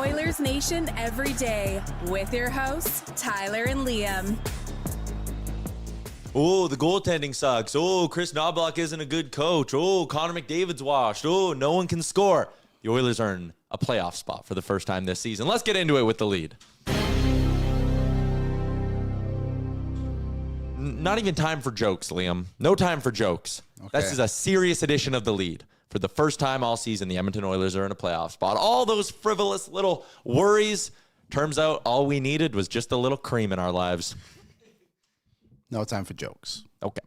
Oilers Nation every day with your hosts, Tyler and Liam. Oh, the goaltending sucks. Oh, Chris Knobloch isn't a good coach. Oh, Connor McDavid's washed. Oh, no one can score. The Oilers are in a playoff spot for the first time this season. Let's get into it with the lead. Not even time for jokes, Liam. No time for jokes. Okay. This is a serious edition of the lead. For the first time all season, the Edmonton Oilers are in a playoff spot. All those frivolous little worries, turns out all we needed was just a little cream in our lives. No time for jokes. Okay.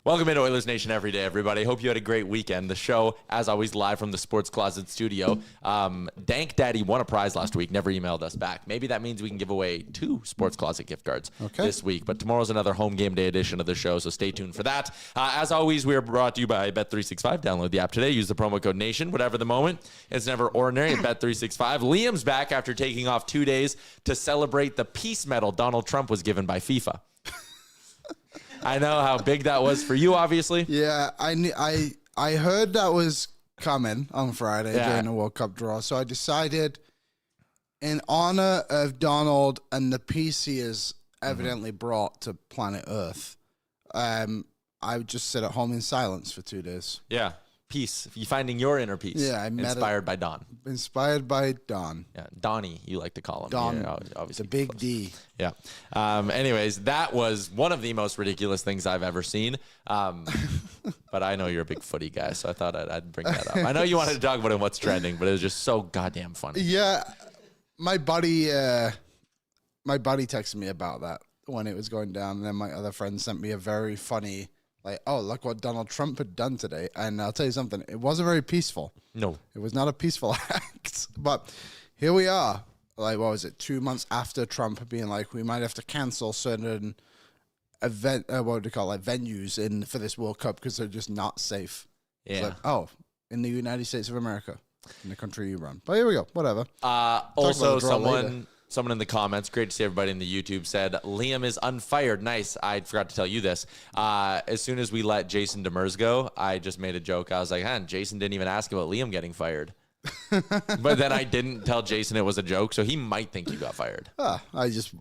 Welcome into Oilers Nation every day, everybody. Hope you had a great weekend. The show, as always, live from the Sports Closet studio. Dank Daddy won a prize last week, never emailed us back. Maybe that means we can give away 2 Sports Closet gift cards this week. But tomorrow's another home game day edition of the show, so stay tuned for that. As always, we are brought to you by Bet365. Download the app today. Use the promo code NATION. Whatever the moment, it's never ordinary at Bet365. Liam's back after taking off 2 days to celebrate the peace medal Donald Trump was given by FIFA. I know how big that was for you, obviously. Yeah, I heard that was coming on Friday during the World Cup draw, so I decided, in honor of Donald and the peace he has evidently brought to planet Earth, I would just sit at home in silence for 2 days. Yeah, peace. You finding your inner peace. Yeah, inspired by Don. Inspired by Don. Yeah, Donnie, you like to call him. Don, yeah, obviously the big close. D. Yeah. Anyways, that was one of the most ridiculous things I've ever seen. But I know you're a big footy guy, so I thought I'd bring that up. I know you wanted to talk about it, what's trending, but it was just so goddamn funny. Yeah, my buddy texted me about that when it was going down, and then my other friend sent me a very funny, like, oh, look what Donald Trump had done today. And I'll tell you something, it wasn't very peaceful. No. It was not a peaceful act. But here we are, like, what was it, 2 months after Trump being like, we might have to cancel certain venues for this World Cup because they're just not safe. Yeah. It's like, oh, in the United States of America, in the country you run. But here we go, whatever. Also, someone in the comments, great to see everybody in the YouTube, said, Liam is unfired. Nice. I forgot to tell you this. As soon as we let Jason Demers go, I just made a joke. I was like, Jason didn't even ask about Liam getting fired. But then I didn't tell Jason it was a joke, so he might think you got fired. I'll just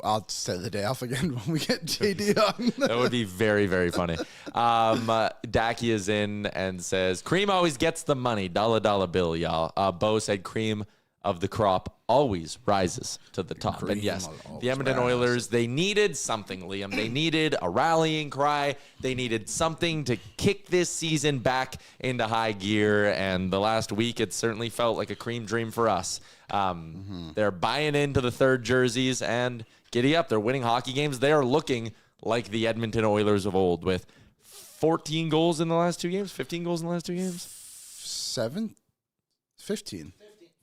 take the day off again when we get JD on. That would be very, very funny. Dacky is in and says, cream always gets the money. Dollar bill, y'all. Bo said cream of the crop always rises to the top. And yes, the Edmonton Oilers, they needed something, Liam. They needed a rallying cry. They needed something to kick this season back into high gear. And the last week, it certainly felt like a cream dream for us. They're buying into the third jerseys and giddy up. They're winning hockey games. They are looking like the Edmonton Oilers of old with 14 goals in the last 2 games, 15 goals in the last 2 games.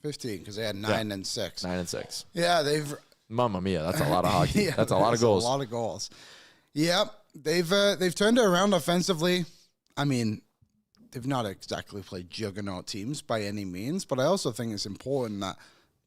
15, because they had 9 and 6. 9 and 6. Yeah, they've... Mamma mia, that's a lot of hockey. That's a lot of goals. A lot of goals. Yeah, they've turned it around offensively. I mean, they've not exactly played juggernaut teams by any means, but I also think it's important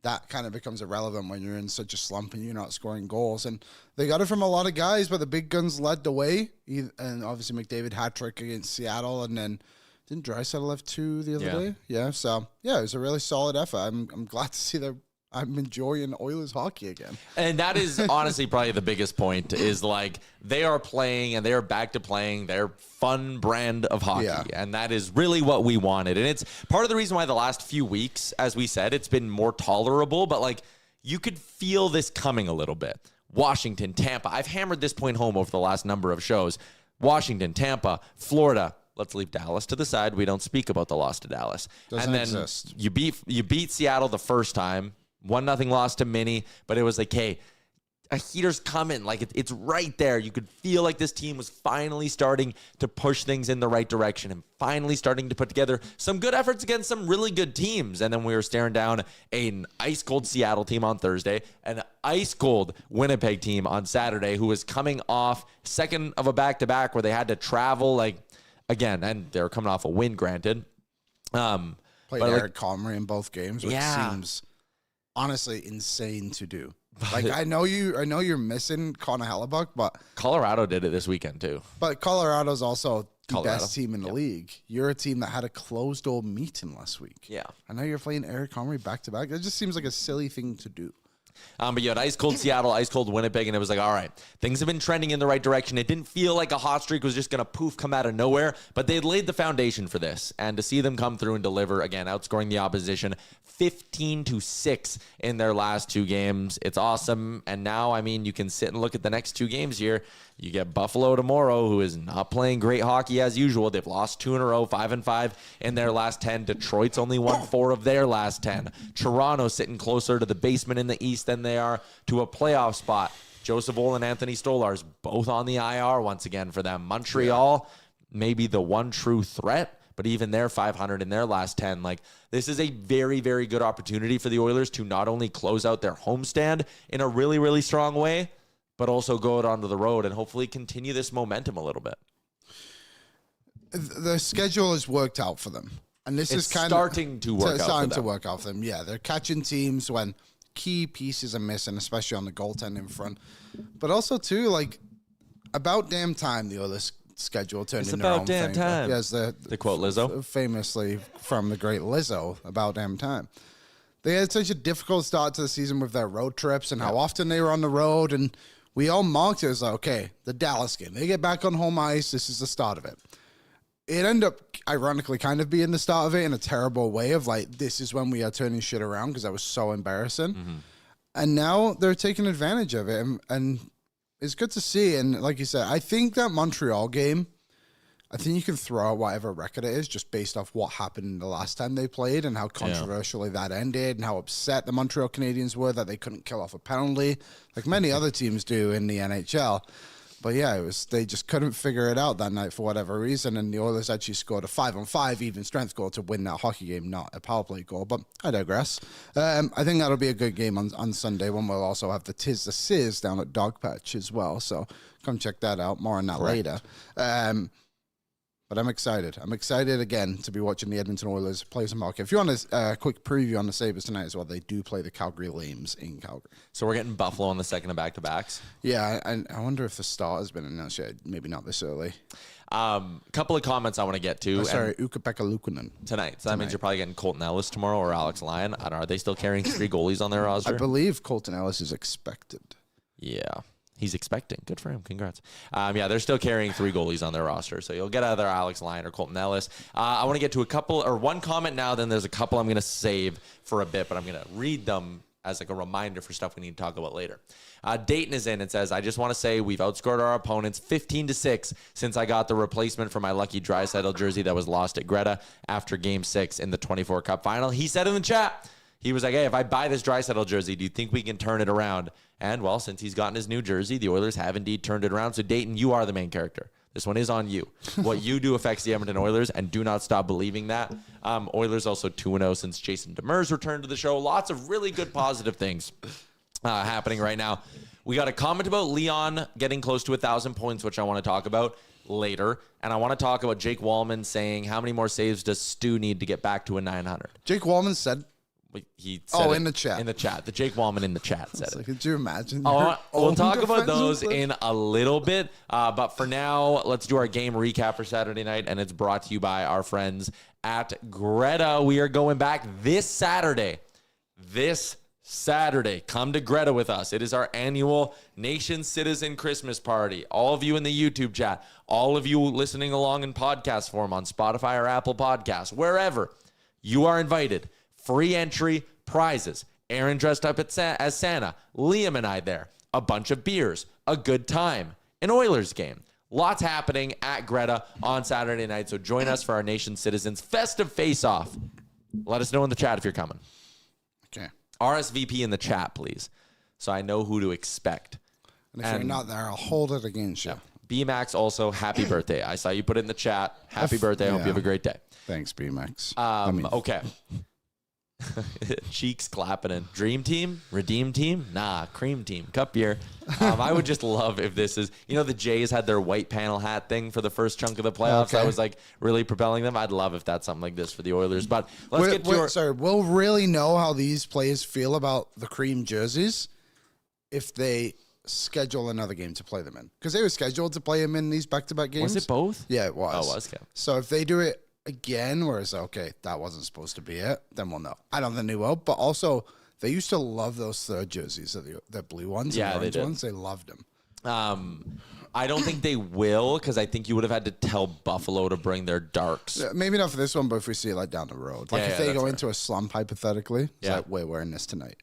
that kind of becomes irrelevant when you're in such a slump and you're not scoring goals. And they got it from a lot of guys, but the big guns led the way. And obviously McDavid hat-trick against Seattle, and then... Didn't Draisaitl have 2 the other day? Yeah, so, yeah, it was a really solid effort. I'm glad to see that I'm enjoying Oilers hockey again. And that is honestly probably the biggest point is, like, they are playing and they are back to playing their fun brand of hockey. Yeah. And that is really what we wanted. And it's part of the reason why the last few weeks, as we said, it's been more tolerable. But, like, you could feel this coming a little bit. Washington, Tampa. I've hammered this point home over the last number of shows. Washington, Tampa, Florida. Let's leave Dallas to the side. We don't speak about the loss to Dallas. Doesn't and then exist. You beat Seattle the first time. 1-0 loss to Mini, but it was like, hey, a heater's coming. Like, it's right there. You could feel like this team was finally starting to push things in the right direction and finally starting to put together some good efforts against some really good teams. And then we were staring down an ice-cold Seattle team on Thursday, an ice-cold Winnipeg team on Saturday, who was coming off second of a back-to-back where they had to travel, like, again, and they're coming off a win, granted. Played Eric Comrie in both games, which seems honestly insane to do. Like, I know you're missing Connor Hellebuck, but Colorado did it this weekend too. But Colorado's also the best team in the league. You're a team that had a closed-door meeting last week. Yeah. I know you're playing Eric Henry back-to-back. It just seems like a silly thing to do. But you had ice cold Seattle, ice cold Winnipeg, and it was like, all right, things have been trending in the right direction. It didn't feel like a hot streak was just going to poof come out of nowhere, but they had laid the foundation for this. And to see them come through and deliver, again, outscoring the opposition 15-6 in their last 2 games, it's awesome. And now, I mean, you can sit and look at the next 2 games here. You get Buffalo tomorrow, who is not playing great hockey as usual. They've lost 2 in a row, 5-5 in their last 10. Detroit's only won 4 of their last 10. Toronto sitting closer to the basement in the East than they are to a playoff spot. Joseph Woll and Anthony Stolarz both on the IR once again for them. Montreal, maybe the one true threat, but even they're 500 in their last 10. Like, this is a very, very good opportunity for the Oilers to not only close out their homestand in a really, really strong way, but also go out onto the road and hopefully continue this momentum a little bit. The schedule has worked out for them. And this is kind starting to work out for them. Yeah, they're catching teams when key pieces are missing, especially on the goaltending front. But also, too, like, about damn time the Oilers schedule turned into their own thing. It's about damn time. Yes, the quote Lizzo. Famously from the great Lizzo, about damn time. They had such a difficult start to the season with their road trips and how often they were on the road, and we all marked it as like, okay, the Dallas game. They get back on home ice. This is the start of it. It ended up, ironically, kind of being the start of it in a terrible way of like, this is when we are turning shit around because that was so embarrassing. Mm-hmm. And now they're taking advantage of it. And it's good to see. And like you said, I think that Montreal game, I think you can throw out whatever record it is just based off what happened the last time they played and how controversially that ended and how upset the Montreal Canadiens were that they couldn't kill off a penalty like many other teams do in the NHL. But yeah, they just couldn't figure it out that night for whatever reason, and the Oilers actually scored a 5-on-5 even strength goal to win that hockey game, not a power play goal. But I digress. I think that'll be a good game on Sunday when we'll also have the Tis the Sizz down at Dogpatch as well. So come check that out. More on that later. But I'm excited. I'm excited again to be watching the Edmonton Oilers play some hockey. If you want a quick preview on the Sabres tonight as well, they do play the Calgary Flames in Calgary. So we're getting Buffalo on the second of back-to-backs. Yeah, I wonder if the start has been announced yet. Maybe not this early. Couple of comments I want to get to. Ukko-Pekka Luukkonen. Tonight. So that means you're probably getting Colton Ellis tomorrow or Alex Lyon. I don't know. Are they still carrying 3 goalies on their roster? I believe Colton Ellis is expected. Yeah. He's expecting. Good for him. Congrats. Yeah, they're still carrying 3 goalies on their roster. So you'll get either Alex Lyon or Colton Ellis. I want to get to one comment now, then there's a couple I'm going to save for a bit, but I'm going to read them as like a reminder for stuff we need to talk about later. Dayton is in and says, I just want to say we've outscored our opponents 15-6 since I got the replacement for my lucky Draisaitl jersey that was lost at Greta after Game 6 in the 24 Cup Final. He said in the chat, he was like, hey, if I buy this Draisaitl jersey, do you think we can turn it around? And, well, since he's gotten his new jersey, the Oilers have indeed turned it around. So, Dayton, you are the main character. This one is on you. What you do affects the Edmonton Oilers, and do not stop believing that. Oilers also 2-0 since Jason Demers returned to the show. Lots of really good positive things happening right now. We got a comment about Leon getting close to 1,000 points, which I want to talk about later. And I want to talk about Jake Wallman saying, how many more saves does Stu need to get back to a 900? Jake Wallman said... He said in the chat. In the chat. The Jake Wallman in the chat said it. Like, could you imagine? We'll talk about those in a little bit. But for now, let's do our game recap for Saturday night. And it's brought to you by our friends at Greta. We are going back this Saturday. Come to Greta with us. It is our annual Nation Citizen Christmas party. All of you in the YouTube chat, all of you listening along in podcast form on Spotify or Apple Podcasts, wherever, you are invited. Free entry, prizes, Aaron dressed up as Santa, Liam and I there, a bunch of beers, a good time, an Oilers game. Lots happening at Greta on Saturday night, so join us for our Nation Citizens festive face-off. Let us know in the chat if you're coming. Okay. RSVP in the chat, please, so I know who to expect. And if you're not there, I'll hold it against you. Yeah. B-Max also, happy birthday. I saw you put it in the chat. Happy birthday. I hope you have a great day. Thanks, B-Max. Okay. Cheeks clapping in. Dream team? Redeem team? Nah, cream team. Cup year. I would just love if this is, the Jays had their white panel hat thing for the first chunk of the playoffs. Okay. That was like really propelling them. I'd love if that's something like this for the Oilers. But we'll really know how these players feel about the cream jerseys if they schedule another game to play them in. Because they were scheduled to play him in these back-to-back games. Was it both? Yeah, it was. Oh, it was, okay. So if they do it again, where it's okay, that wasn't supposed to be it, then we'll know. I don't think they will, but also they used to love those third jerseys, the blue ones, and the orange ones. They loved them. I don't think they will, because I think you would have had to tell Buffalo to bring their darks. Yeah, maybe not for this one, but if we see it like down the road, like if they go into a slump hypothetically, it's like we're wearing this tonight.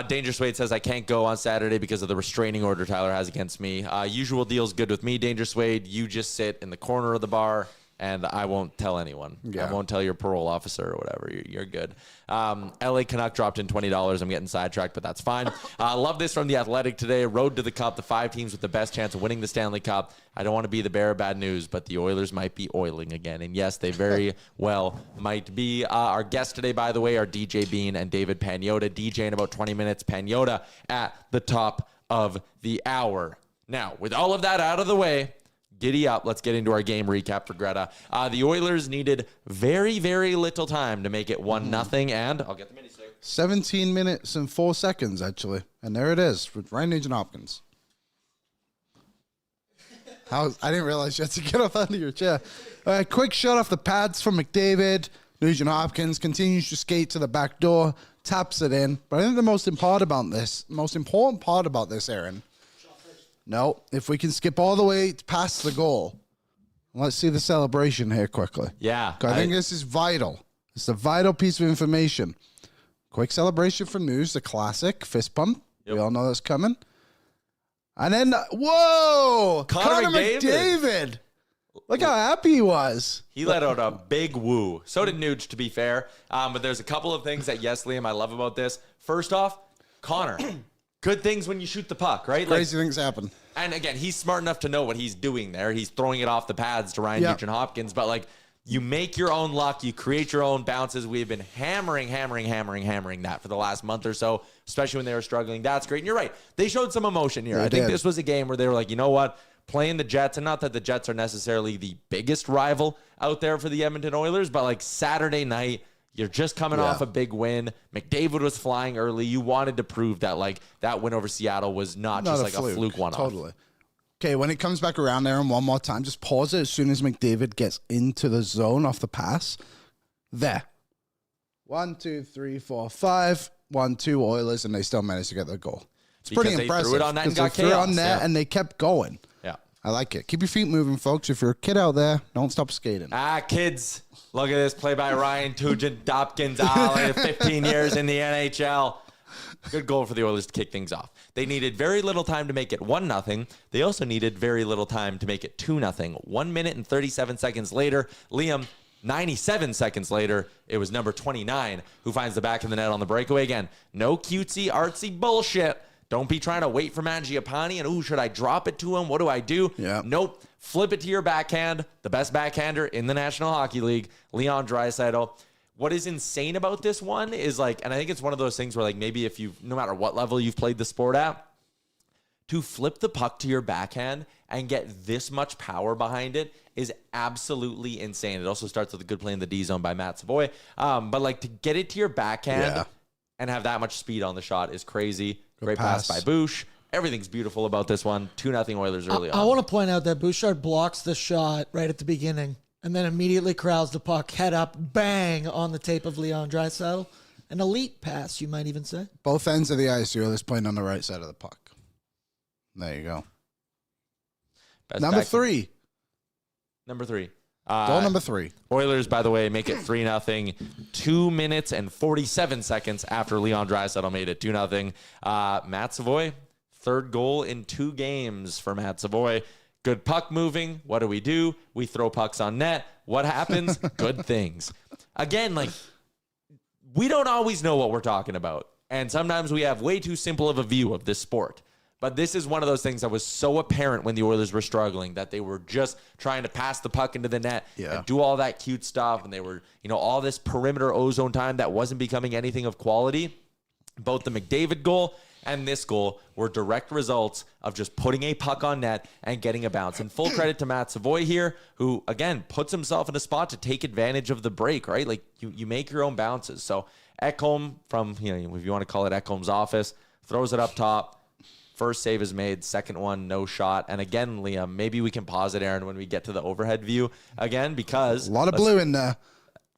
Dangerous Wade says, I can't go on Saturday because of the restraining order Tyler has against me. Usual deal's good with me, Dangerous Wade. You just sit in the corner of the bar, and I won't tell anyone. Yeah. I won't tell your parole officer or whatever. You're good. LA Canuck dropped in $20. I'm getting sidetracked, but that's fine. Love this from The Athletic today. Road to the Cup, the 5 teams with the best chance of winning the Stanley Cup. I don't want to be the bearer of bad news, but the Oilers might be oiling again. And yes, they very well might be. Our guests today, by the way, are DJ Bean and David Pagnotta. DJ in about 20 minutes, Pagnotta at the top of the hour. Now, with all of that out of the way, giddy up. Let's get into our game recap for Greta. The Oilers needed very, very little time to make it 1-0, and I'll get the mini stick. 17 minutes and 4 seconds, actually. And there it is with Ryan Nugent-Hopkins. I didn't realize you had to get up out of your chair. Quick shot off the pads from McDavid. Nugent-Hopkins continues to skate to the back door, taps it in. But I think the most important part about this, Aaron, no, if we can skip all the way past the goal, let's see the celebration here quickly. Yeah. I think this is vital. It's a vital piece of information. Quick celebration for News, the classic fist pump. Yep. We all know that's coming. And then, whoa! Connor McDavid. Look how happy he was. He let out a big woo. So did Nuge, to be fair. But there's a couple of things that, yes, Liam, I love about this. First off, Connor. Good things when you shoot the puck, right? Crazy things happen. And again, he's smart enough to know what he's doing there. He's throwing it off the pads to Ryan Nugent-Hopkins. But, like, you make your own luck. You create your own bounces. We've been hammering that for the last month or so, especially when they were struggling. That's great. And you're right. They showed some emotion here. I think this was a game where they were like, you know what? Playing the Jets, and not that the Jets are necessarily the biggest rival out there for the Edmonton Oilers, but, like, Saturday night, you're just coming off a big win. McDavid was flying early. You wanted to prove that, like, that win over Seattle was not just like a fluke one-off. Totally. Okay, when it comes back around, Aaron, one more time, just pause it as soon as McDavid gets into the zone off the pass. There. 1, 2, 3, 4, 5. 1, 2 Oilers, and they still managed to get their goal. It's pretty impressive. Threw it on net and got chaos. Threw it on net and they kept going. Yeah. I like it. Keep your feet moving, folks. If you're a kid out there, don't stop skating. Kids. Look at this play by Ryan Nugent-Hopkins. 15 years in the NHL. Good goal for the Oilers to kick things off. They needed very little time to make it 1-0. They also needed very little time to make it 2-0. 1 minute and 37 seconds later, Liam, 97 seconds later, it was number 29 who finds the back of the net on the breakaway. Again, no cutesy, artsy bullshit. Don't be trying to wait for Mangiapane and, should I drop it to him? What do I do? Yeah. Nope. Flip it to your backhand. The best backhander in the National Hockey League, Leon Draisaitl. What is insane about this one is, like, and I think it's one of those things where, like, maybe if you've, no matter what level you've played the sport at, to flip the puck to your backhand and get this much power behind it is absolutely insane. It also starts with a good play in the D zone by Matt Savoie. But, like, to get it to your backhand and have that much speed on the shot is crazy. Great pass by Bouchard. Everything's beautiful about this one. 2-0 Oilers early on. I want to point out that Bouchard blocks the shot right at the beginning and then immediately corrals the puck, head up, bang, on the tape of Leon Draisaitl. An elite pass, you might even say. Both ends of the ice, the Oilers playing on the right side of the puck. There you go. Number 3. Goal number 3. Oilers, by the way, make it 3-0. 2 minutes and 47 seconds after Leon Draisaitl made it 2-0. Matt Savoie, third goal in 2 games for Matt Savoie. Good puck moving. What do? We throw pucks on net. What happens? Good things. Again, like, we don't always know what we're talking about. And sometimes we have way too simple of a view of this sport. But this is one of those things that was so apparent when the Oilers were struggling, that they were just trying to pass the puck into the net and do all that cute stuff. And they were, all this perimeter ozone time that wasn't becoming anything of quality. Both the McDavid goal and this goal were direct results of just putting a puck on net and getting a bounce. And full credit to Matt Savoie here, who, again, puts himself in a spot to take advantage of the break, right? Like, you make your own bounces. So Ekholm from, if you want to call it Ekholm's office, throws it up top. First save is made, second one, no shot. And again, Liam, maybe we can pause it, Aaron, when we get to the overhead view again, because A lot of blue in there.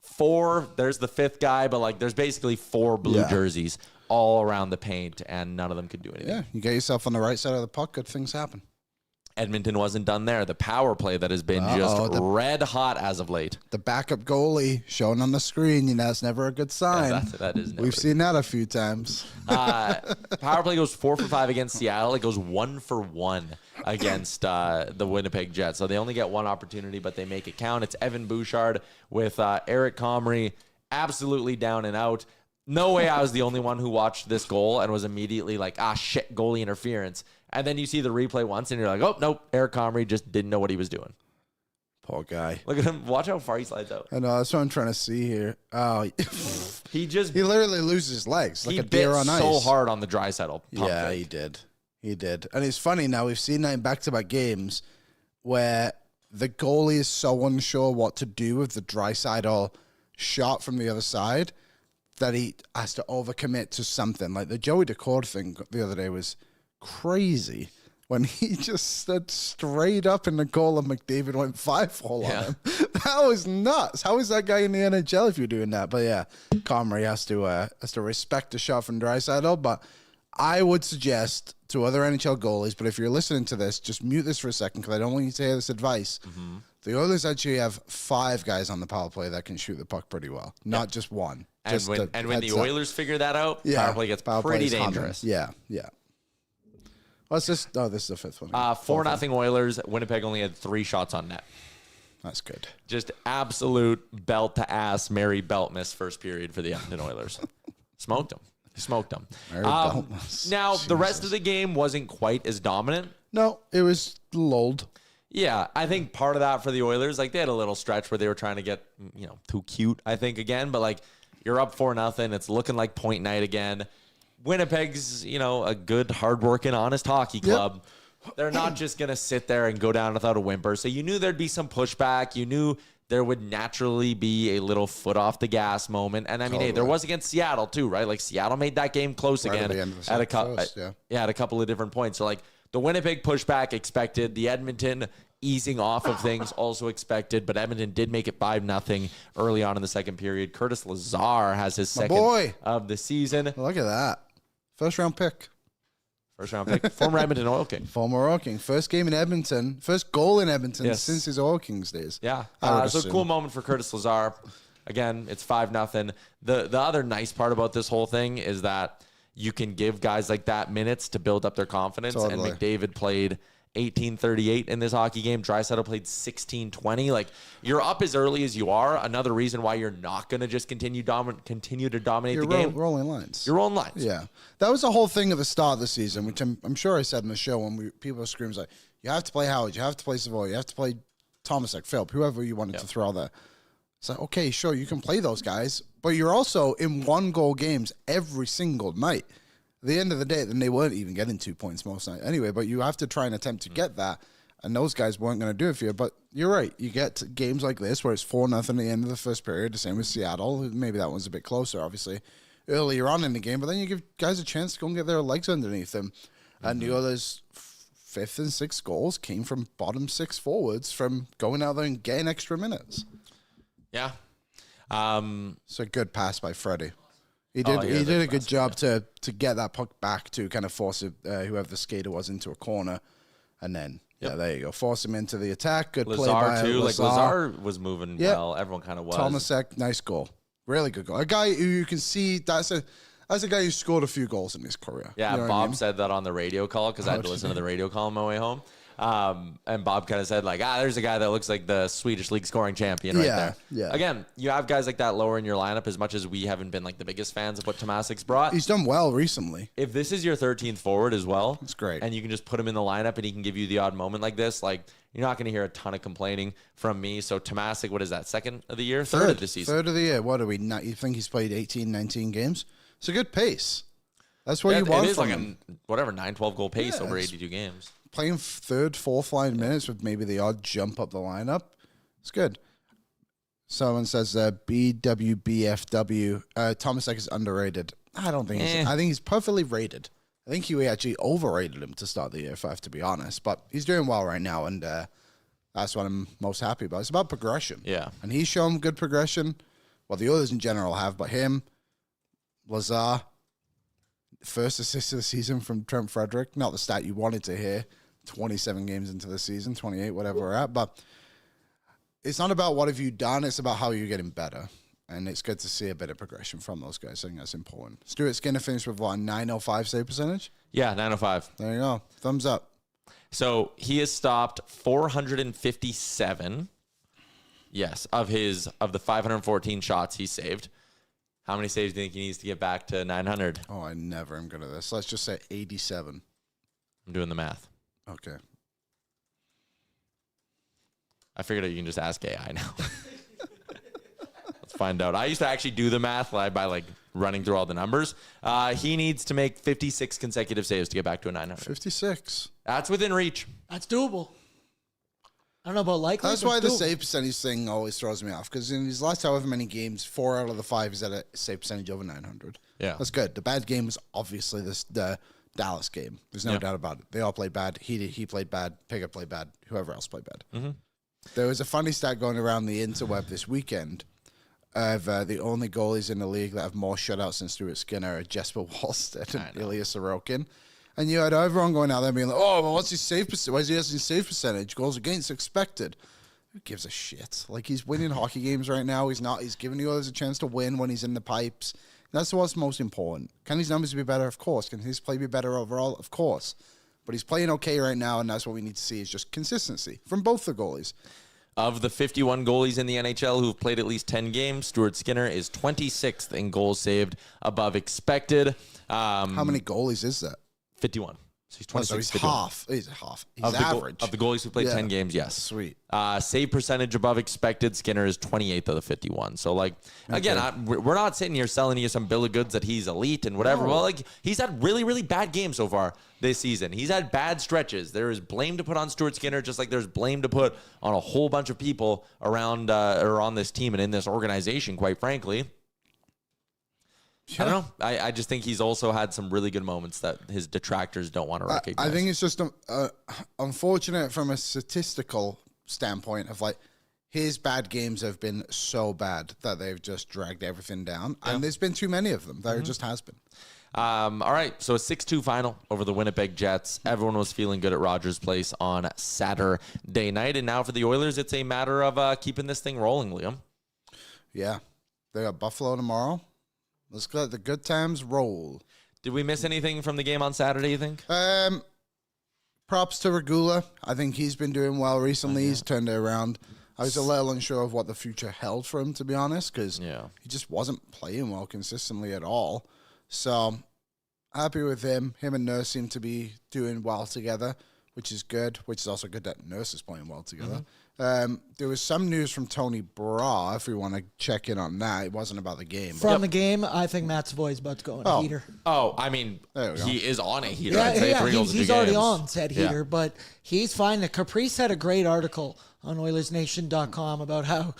4, there's the 5th guy, but like there's basically 4 blue jerseys all around the paint, and none of them could do anything. Yeah, you get yourself on the right side of the puck, good things happen. Edmonton wasn't done there. The power play that has been just red hot as of late. The backup goalie shown on the screen, it's never a good sign. Yeah, that is never We've seen that a few times. Power play goes 4 for 5 against Seattle. It goes 1 for 1 against the Winnipeg Jets. So they only get one opportunity, but they make it count. It's Evan Bouchard with Eric Comrie absolutely down and out. No way I was the only one who watched this goal and was immediately like, shit, goalie interference. And then you see the replay once and you're like, oh, nope, Eric Comrie just didn't know what he was doing. Poor guy. Look at him. Watch how far he slides out. I know. That's what I'm trying to see here. Oh, he literally loses his legs like he a deer on ice. so hard on the Draisaitl. Yeah, he did. He did. And it's funny now. We've seen that in back-to-back games where the goalie is so unsure what to do with the Draisaitl shot from the other side that he has to overcommit to something. Like the Joey Decord thing the other day was crazy when he just stood straight up in the goal of McDavid, went 5-hole on him. That was nuts. How is that guy in the NHL if you're doing that? But yeah, Comrie has to respect the shot from Draisaitl. But I would suggest to other NHL goalies, but if you're listening to this, just mute this for a second because I don't want you to hear this advice. Mm-hmm. The Oilers actually have 5 guys on the power play that can shoot the puck pretty well, not just one. And when the Oilers figure that out, power play gets pretty dangerous. Yeah. What's this? Oh, this is the 5th one. 4-0 Oilers. Winnipeg only had 3 shots on net. That's good. Just absolute belt to ass Mary Beltmas first period for the Edmonton Oilers. Smoked them. Now, the rest of the game wasn't quite as dominant. No, it was lulled. Yeah, I think part of that for the Oilers, like they had a little stretch where they were trying to get, too cute, I think, again. But like you're up 4-0. It's looking like point night again. Winnipeg's, a good, hardworking, honest hockey club. Yep. They're not just going to sit there and go down without a whimper. So you knew there'd be some pushback. You knew there would naturally be a little foot off the gas moment. And I mean, hey, there was against Seattle too, right? Like Seattle made that game close again at a couple of different points. So like the Winnipeg pushback expected, the Edmonton easing off of things also expected, but Edmonton did make it 5-0 early on in the second period. Curtis Lazar has his second of the season. Look at that. First round pick. Former Edmonton Oil King. Former Oil King. First game in Edmonton. First goal in Edmonton since his Oil Kings days. Yeah. So cool moment for Curtis Lazar. Again, it's 5-0. The other nice part about this whole thing is that you can give guys like that minutes to build up their confidence. Totally. And McDavid played 18:38 in this hockey game. Draisaitl played 16:20. Like you're up as early as you are. Another reason why you're not going to just continue to dominate the game. Rolling lines. You're rolling lines. Yeah, that was the whole thing at the start of the season, which I'm sure I said in the show when people were screaming like, you have to play Howard, you have to play Savoie, you have to play Tomášek, Philp, whoever you wanted to throw out there. It's like, okay, sure, you can play those guys, but you're also in 1-goal games every single night. At the end of the day, then they weren't even getting 2 points most nights anyway, but you have to try and attempt to get that, and those guys weren't going to do it for you. But you're right. You get games like this where it's 4-0 at the end of the first period, the same with Seattle. Maybe that one's a bit closer, obviously, earlier on in the game, but then you give guys a chance to go and get their legs underneath them. And the others' 5th and 6th goals came from bottom 6 forwards from going out there and getting extra minutes. Yeah. It's a good pass by Freddie. He did a good job to get that puck back to kind of force whoever the skater was into a corner, and then there you go, force him into the attack. Good play by too. Lazar. Like Lazar was moving well. Everyone kind of was. Tomášek, nice goal, really good goal. A guy who you can see that's a guy who scored a few goals in his career. Yeah, you know Bob said that on the radio call because I had to listen to the radio call on my way home. And Bob kind of said like, there's a guy that looks like the Swedish league scoring champion right there. Yeah. Again, you have guys like that lower in your lineup as much as we haven't been like the biggest fans of what Tomášek's brought. He's done well recently. If this is your 13th forward as well, it's great. And you can just put him in the lineup and he can give you the odd moment like this, like you're not going to hear a ton of complaining from me. So Tomášek, what is that? Second of the year? Third of the season. Third of the year. What are we not? You think he's played 18, 19 games? It's a good pace. That's what you want from him. It is like a 9-12 goal pace over 82 games. Playing 3rd, 4th line minutes with maybe the odd jump up the lineup. It's good. Someone says BWBFW. Tomášek is underrated. I don't think I think he's perfectly rated. I think we actually overrated him to start the year, if I have to be honest. But he's doing well right now, and that's what I'm most happy about. It's about progression. Yeah. And he's shown good progression. Well, the others in general have, but him, Lazar, first assist of the season from Trent Frederick. Not the stat you wanted to hear. 27 games into the season, 28, whatever we're at. But it's not about what have you done. It's about how you're getting better. And it's good to see a bit of progression from those guys. I think that's important. Stuart Skinner finished with what, 905 save percentage? Yeah, 905. There you go. Thumbs up. So he has stopped 457. Yes, of the 514 shots he saved. How many saves do you think he needs to get back to 900? Oh, I never am good at this. Let's just say 87. I'm doing the math. Okay. I figured out you can just ask AI now. Let's find out. I used to actually do the math by like running through all the numbers. He needs to make 56 consecutive saves to get back to a 900. 56. That's within reach. That's doable. I don't know about likely. That's but why the doable. save percentage thing always throws me off. Because in his last however many games, 4 out of the 5 is at a save percentage over 900. Yeah. That's good. The bad game was obviously the Dallas game. There's no doubt about it. They all played bad. He played bad. Pigott played bad. Whoever else played bad. Mm-hmm. There was a funny stat going around the interweb this weekend of the only goalies in the league that have more shutouts than Stuart Skinner are Jesper Wallstedt and Ilya Sorokin. And you had everyone going out there being like, oh, well, what's his save percentage? Why is he has his save percentage? Goals against expected. Who gives a shit? Like, he's winning hockey games right now. He's not. He's giving the others a chance to win when he's in the pipes. That's what's most important. Can his numbers be better? Of course. Can his play be better overall? Of course. But he's playing okay right now, and that's what we need to see is just consistency from both the goalies. Of the 51 goalies in the NHL who've played at least 10 games, Stuart Skinner is 26th in goals saved above expected. How many goalies is that? 51. So he's 26. So he's 51. half. He's half. He's Of the average. of the goalies who played 10 games, yes. Sweet. Save percentage above expected, Skinner is 28th of the 51. So, like, again, we're not sitting here selling you some bill of goods that he's elite and whatever. No. Well, like, he's had really, really bad games so far this season. He's had bad stretches. There is blame to put on Stuart Skinner, just like there's blame to put on a whole bunch of people around or on this team and in this organization, quite frankly. I don't know. I just think he's also had some really good moments that his detractors don't want to recognize. I think it's just unfortunate from a statistical standpoint of like his bad games have been so bad that they've just dragged everything down. Yeah. And there's been too many of them. There just has been. All right, so a 6-2 final over the Winnipeg Jets. Everyone was feeling good at Rogers Place on Saturday night. And now for the Oilers, it's a matter of keeping this thing rolling, Liam. Yeah. They got Buffalo tomorrow. Let's let the good times roll. Did we miss anything from the game on Saturday, you think? Props to Regula. I think he's been doing well recently. He's turned it around. I was a little unsure of what the future held for him, to be honest, because he just wasn't playing well consistently at all. So, happy with him. Him and Nurse seem to be doing well together, which is good, which is also good that Nurse is playing well together. There was some news from Tony Bra, if we want to check in on that. It wasn't about the game. From the game, I think Matt Savoie's about to go on a heater. Oh, I mean, There we go. he is on a heater. Yeah, he's already on said Yeah. heater, but he's fine. Caprice had a great article on Oilersnation.com about how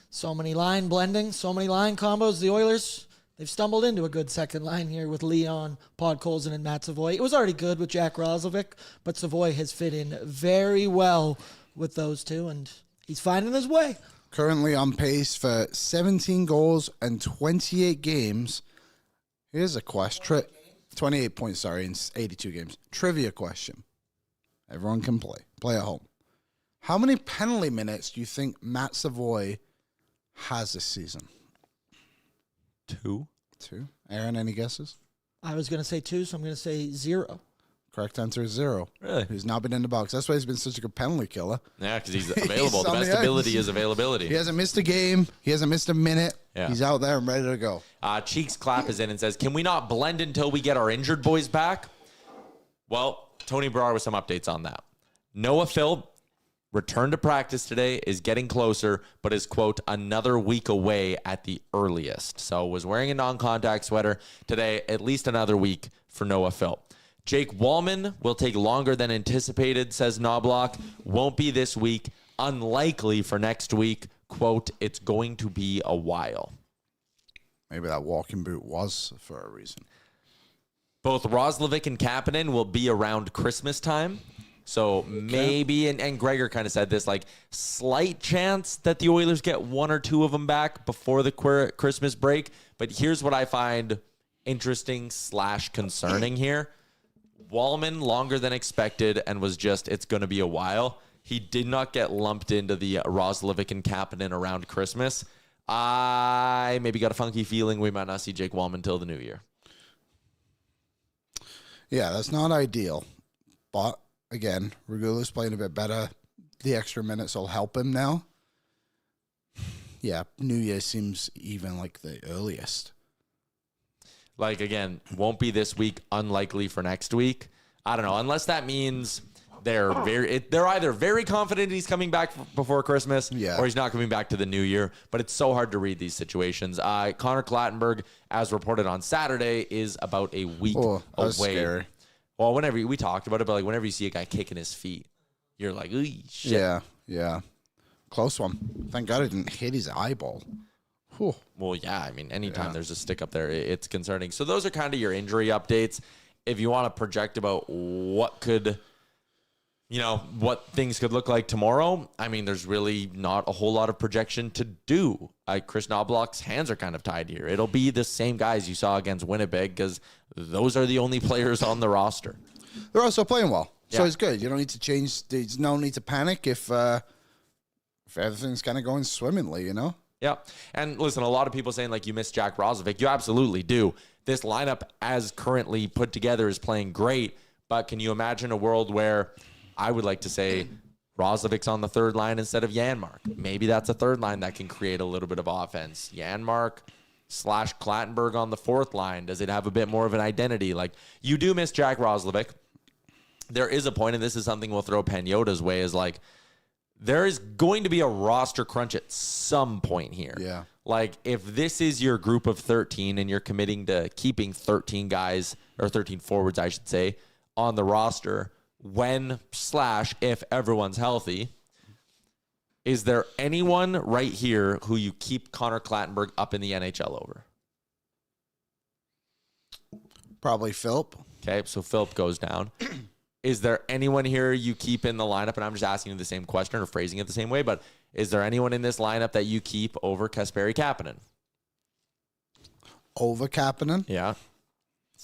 so many line blending, so many line combos. The Oilers, they've stumbled into a good second line here with Leon, Podkolzin, and Matt Savoie. It was already good with Jack Roslovic, but Savoie has fit in very well with those two, and he's finding his way. Currently on pace for 17 goals and 28 games. Here's a question. 28 points, sorry, in 82 games. Trivia question. Everyone can play. Play at home. How many penalty minutes do you think Matt Savoie has this season? 2. 2. Aaron, any guesses? I was going to say 2, so I'm going to say 0. Correct answer is 0. Really? He's not been in the box. That's why he's been such a good penalty killer. Yeah, because he's available. He's The on best the edge. ability is availability. He hasn't missed a game. He hasn't missed a minute. Yeah. He's out there and ready to go. Cheeks Clap is in and says, can we not blend until we get our injured boys back? Well, Tony Brar with some updates on that. Noah Phil returned to practice today, is getting closer, but is, quote, another week away at the earliest. So was wearing a non-contact sweater today, at least another week for Noah Phil. Jake Wallman will take longer than anticipated, says Knobloch. Won't be this week. Unlikely for next week. Quote, it's going to be a while. Maybe that walking boot was for a reason. Both Roslovic and Kapanen will be around Christmas time. So maybe, and Gregor kind of said this, like slight chance that the Oilers get one or two of them back before the Christmas break. But here's what I find interesting / concerning here. Wallman longer than expected and was just, it's going to be a while. He did not get lumped into the Roslovic and Kapanen around Christmas. I maybe got a funky feeling we might not see Jake Wallman till the new year. Yeah, that's not ideal. But again, Regula's playing a bit better. The extra minutes will help him now. Yeah, New Year seems even like the earliest. Like, again, won't be this week, unlikely for next week. I don't know, unless that means they're either very confident he's coming back before Christmas or he's not coming back to the new year. But it's so hard to read these situations. Connor Clattenburg, as reported on Saturday, is about a week away. Scary. Well, whenever we talked about it, but like whenever you see a guy kicking his feet, you're like, ooh, shit. Yeah. Close one. Thank God it didn't hit his eyeball. Whew. Well, yeah. I mean, anytime there's a stick up there, it's concerning. So those are kind of your injury updates. If you want to project about what things could look like tomorrow, I mean, there's really not a whole lot of projection to do. Chris Knobloch's hands are kind of tied here. It'll be the same guys you saw against Winnipeg because those are the only players on the roster. They're also playing well, so Yeah. it's good. You don't need to change. There's no need to panic if everything's kind of going swimmingly, you know? Yeah. And listen, a lot of people saying like you miss Jack Roslovic. You absolutely do. This lineup as currently put together is playing great, but can you imagine a world where I would like to say Roslovic's on the third line instead of Janmark? Maybe that's a third line that can create a little bit of offense. Janmark / Clattenburg on the fourth line. Does it have a bit more of an identity? Like, you do miss Jack Roslovic. There is a point, and this is something we'll throw Pagnotta's way, is like, there is going to be a roster crunch at some point here. Yeah. Like, if this is your group of 13 and you're committing to keeping 13 guys, or 13 forwards, I should say, on the roster, when / if everyone's healthy, is there anyone right here who you keep Connor Clattenburg up in the NHL over? Probably Philp. Okay, so Philp goes down. Is there anyone here you keep in the lineup? And I'm just asking you the same question or phrasing it the same way, but is there anyone in this lineup that you keep over Kasperi Kapanen? Over Kapanen? Yeah.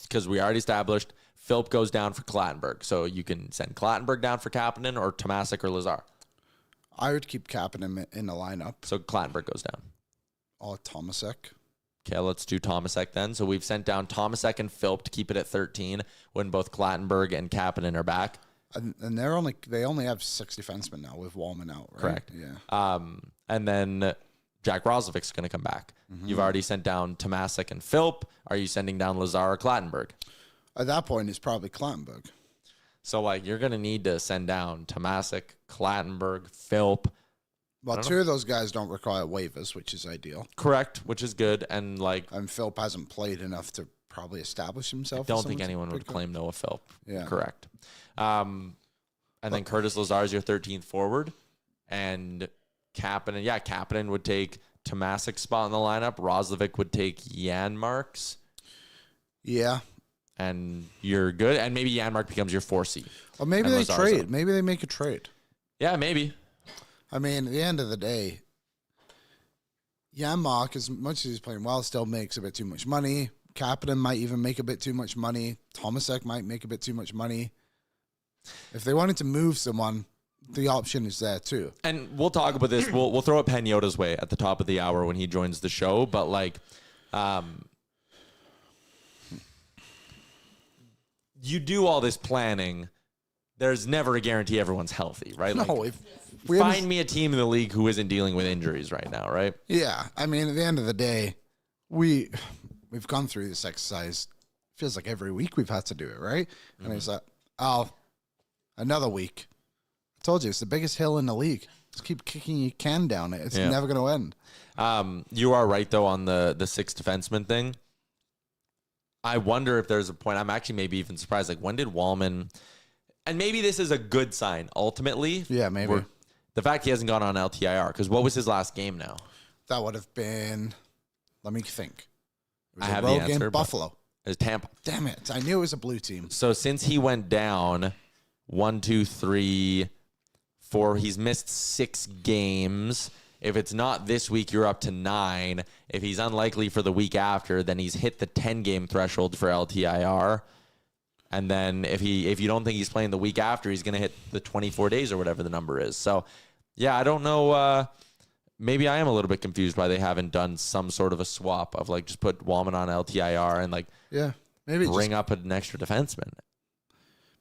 Because we already established Philp goes down for Clattenburg. So you can send Clattenburg down for Kapanen or Tomášek or Lazar. I would keep Kapanen in the lineup. So Clattenburg goes down. Or Tomášek. Okay, let's do Tomášek then. So we've sent down Tomášek and Philp to keep it at 13 when both Clattenburg and Kapanen are back. And they only have 6 defensemen now with Wallman out, right? Correct. Yeah. And then Jack Roslovic's going to come back. Mm-hmm. You've already sent down Tomášek and Philp. Are you sending down Lazar or Clattenburg? At that point, it's probably Clattenburg. So, like, you're going to need to send down Tomášek, Clattenburg, Philp. Well, 2 of those guys don't require waivers, which is ideal. Correct, which is good. And, like, And Philp hasn't played enough to probably establish himself. I don't think anyone would claim Noah Philp. Yeah. Correct. And then Curtis Lazar is your 13th forward. And Kapanen would take Tomášek's spot in the lineup. Roslovic would take Janmark's. Yeah. And you're good. And maybe Janmark becomes your 4C. Or maybe they trade. Maybe they make a trade. Yeah, maybe. I mean, at the end of the day, Janmark, as much as he's playing well, still makes a bit too much money. Kapanen might even make a bit too much money. Tomášek might make a bit too much money. If they wanted to move someone, the option is there too. And we'll talk about this. We'll throw it Pagnotta's way at the top of the hour when he joins the show. But, like, you do all this planning. There's never a guarantee everyone's healthy, right? No, Like, if we find me a team in the league who isn't dealing with injuries right now, right? Yeah, I mean, at the end of the day, we've gone through this exercise. Feels like every week we've had to do it, right? Mm-hmm. And it's like, another week. I told you, it's the biggest hill in the league. Just keep kicking your can down it. It's never going to end. You are right, though, on the 6 defenseman thing. I wonder if there's a point. I'm actually maybe even surprised. Like, when did Wallman... And maybe this is a good sign, ultimately. Yeah, maybe. The fact he hasn't gone on LTIR, because what was his last game now? That would have been, let me think. It was I a have road the answer, game, Buffalo. It was Tampa. Damn it. I knew it was a blue team. So since he went down 1, 2, 3, 4, he's missed 6 games. If it's not this week, you're up to 9. If he's unlikely for the week after, then he's hit the 10-game threshold for LTIR. And then if you don't think he's playing the week after, he's going to hit the 24 days or whatever the number is. So, yeah, I don't know. Maybe I am a little bit confused why they haven't done some sort of a swap of like just put Wallman on LTIR and like maybe bring up an extra defenseman.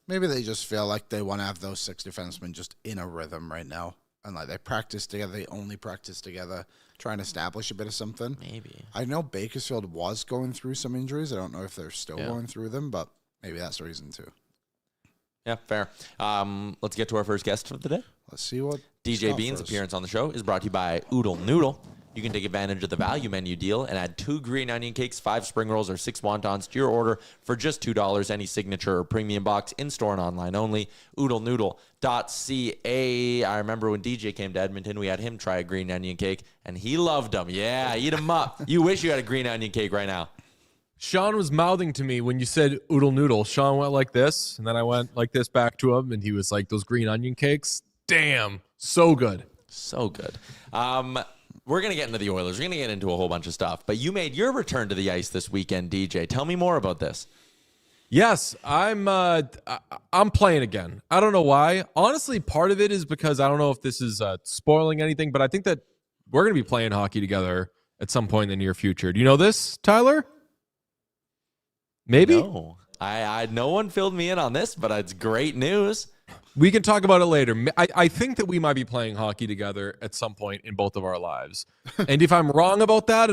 Maybe they just feel like they want to have those 6 defensemen just in a rhythm right now. And like they practice together, they only practice together, try and establish a bit of something. Maybe. I know Bakersfield was going through some injuries. I don't know if they're still going through them, but maybe that's the reason too. Yeah, fair. Let's get to our first guest of the day. Let's see what DJ Bean's appearance on the show is brought to you by Oodle Noodle. You can take advantage of the value menu deal and add 2 green onion cakes, 5 spring rolls, or 6 wontons to your order for just $2. Any signature or premium box, in-store and online only. OodleNoodle.ca. I remember when DJ came to Edmonton, we had him try a green onion cake, and he loved them. Yeah, eat them up. You wish you had a green onion cake right now. Sean was mouthing to me when you said Oodle Noodle. Sean went like this, and then I went like this back to him, and he was like, those green onion cakes, damn, so good. So good. We're going to get into the Oilers. We're going to get into a whole bunch of stuff. But you made your return to the ice this weekend, DJ. Tell me more about this. Yes, I'm playing again. I don't know why. Honestly, part of it is because I don't know if this is spoiling anything, but I think that we're going to be playing hockey together at some point in the near future. Do you know this, Tyler? Maybe? No. No one filled me in on this, but it's great news. We can talk about it later. I think that we might be playing hockey together at some point in both of our lives. And if I'm wrong about that,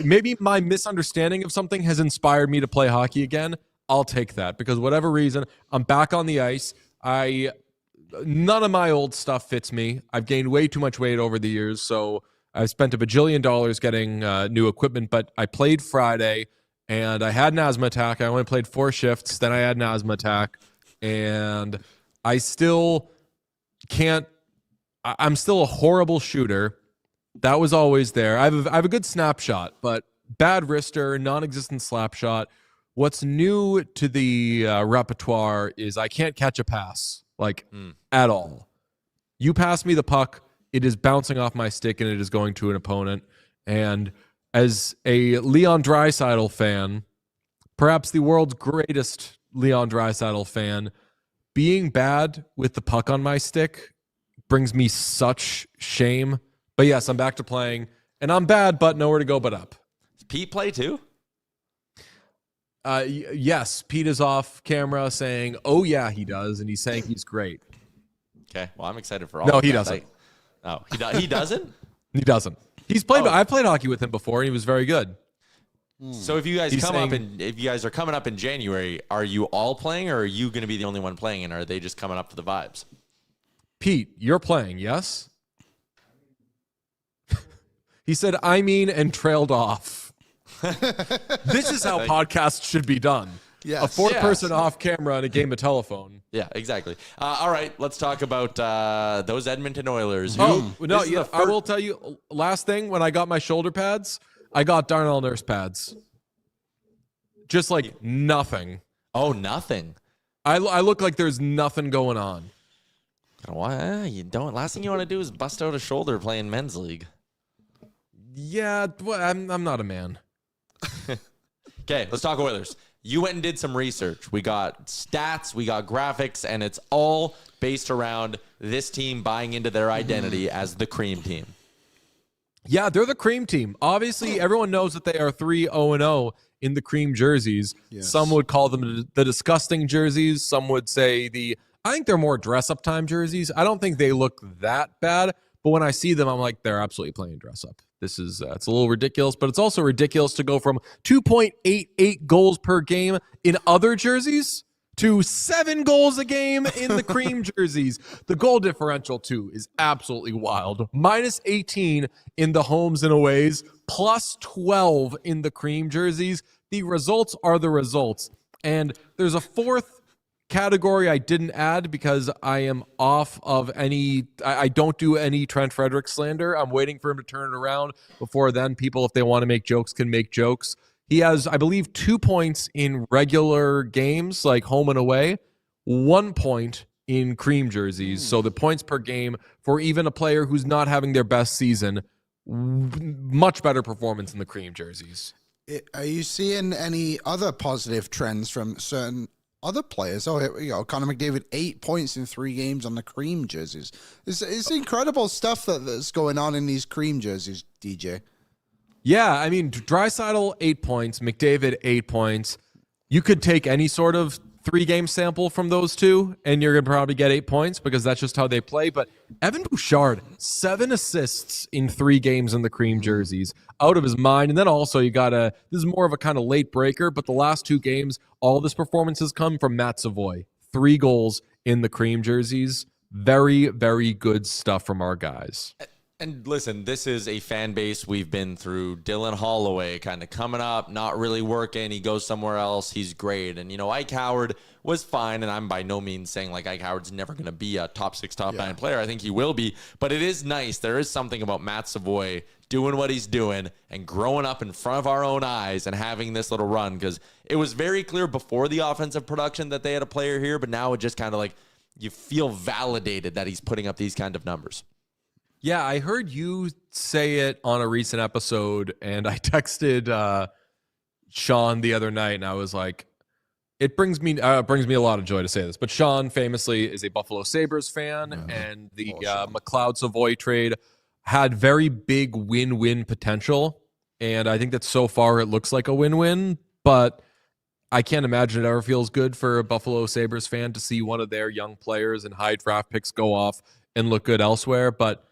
maybe my misunderstanding of something has inspired me to play hockey again, I'll take that. Because whatever reason, I'm back on the ice. None of my old stuff fits me. I've gained way too much weight over the years, so I've spent $1 bajillion getting new equipment. But I played Friday, and I had an asthma attack. I only played 4 shifts. Then I had an asthma attack. And I still can't. I'm still a horrible shooter. That was always there. I have a good snapshot, but bad wrister, non-existent slap shot. What's new to the repertoire is I can't catch a pass, at all. You pass me the puck, it is bouncing off my stick and it is going to an opponent. And as a Leon Draisaitl fan, perhaps the world's greatest Leon Draisaitl fan, being bad with the puck on my stick brings me such shame. But yes, I'm back to playing, and I'm bad, but nowhere to go but up. Does Pete play too? Yes, Pete is off camera saying, "Oh yeah, he does," and he's saying he's great. Okay, well, I'm excited for all. No, of he that. doesn't. He doesn't. He doesn't. He's played. I played hockey with him before, and he was very good. So if you guys if you guys are coming up in January, are you all playing, or are you going to be the only one playing, and are they just coming up for the vibes? Pete, you're playing, yes? He said, and trailed off. This is how podcasts should be done. Yes. A fourth person off camera and a game of telephone. Yeah, exactly. All right, let's talk about those Edmonton Oilers. I will tell you, last thing, when I got my shoulder pads, I got Darnell Nurse pads. Just like nothing. Oh, nothing. I look like there's nothing going on. Why? You don't. Last thing you want to do is bust out a shoulder playing men's league. Yeah, well, I'm not a man. Okay, let's talk Oilers. You went and did some research. We got stats, we got graphics, and it's all based around this team buying into their identity as the cream team. Yeah, they're the cream team. Obviously, everyone knows that they are 3-0-0 in the cream jerseys. Yes. Some would call them the disgusting jerseys. Some would say I think they're more dress-up time jerseys. I don't think they look that bad, but when I see them, I'm like, they're absolutely playing dress-up. This is it's a little ridiculous, but it's also ridiculous to go from 2.88 goals per game in other jerseys to 7 goals a game in the cream jerseys. The goal differential, too, is absolutely wild. Minus 18 in the homes and aways, plus 12 in the cream jerseys. The results are the results. And there's a fourth category I didn't add because I am off of I don't do any Trent Frederick slander. I'm waiting for him to turn it around. Before then, people, if they want to make jokes, can make jokes. He has, I believe, 2 points in regular games, like home and away, 1 point in cream jerseys. So the points per game for even a player who's not having their best season, much better performance in the cream jerseys. Are you seeing any other positive trends from certain other players? Oh, here we go. Connor McDavid, 8 points in 3 games on the cream jerseys. It's incredible stuff that's going on in these cream jerseys, DJ. Yeah, I mean, Draisaitl, 8 points. McDavid, 8 points. You could take any sort of 3-game sample from those two, and you're going to probably get 8 points because that's just how they play. But Evan Bouchard, 7 assists in 3 games in the cream jerseys, out of his mind. And then also you got this is more of a kind of late breaker, but the last 2 games, all this performance has come from Matt Savoie. 3 goals in the cream jerseys. Very, very good stuff from our guys. And listen, this is a fan base we've been through. Dylan Holloway kind of coming up, not really working. He goes somewhere else. He's great. And, Ike Howard was fine. And I'm by no means saying like Ike Howard's never going to be a top 6, top 9 player. I think he will be. But it is nice. There is something about Matt Savoie doing what he's doing and growing up in front of our own eyes and having this little run. Because it was very clear before the offensive production that they had a player here. But now it just kind of like you feel validated that he's putting up these kind of numbers. Yeah, I heard you say it on a recent episode, and I texted Sean the other night, and I was like, it brings me a lot of joy to say this, but Sean famously is a Buffalo Sabres fan, and the McLeod-Savoie trade had very big win-win potential, and I think that so far it looks like a win-win, but I can't imagine it ever feels good for a Buffalo Sabres fan to see one of their young players and high draft picks go off and look good elsewhere, but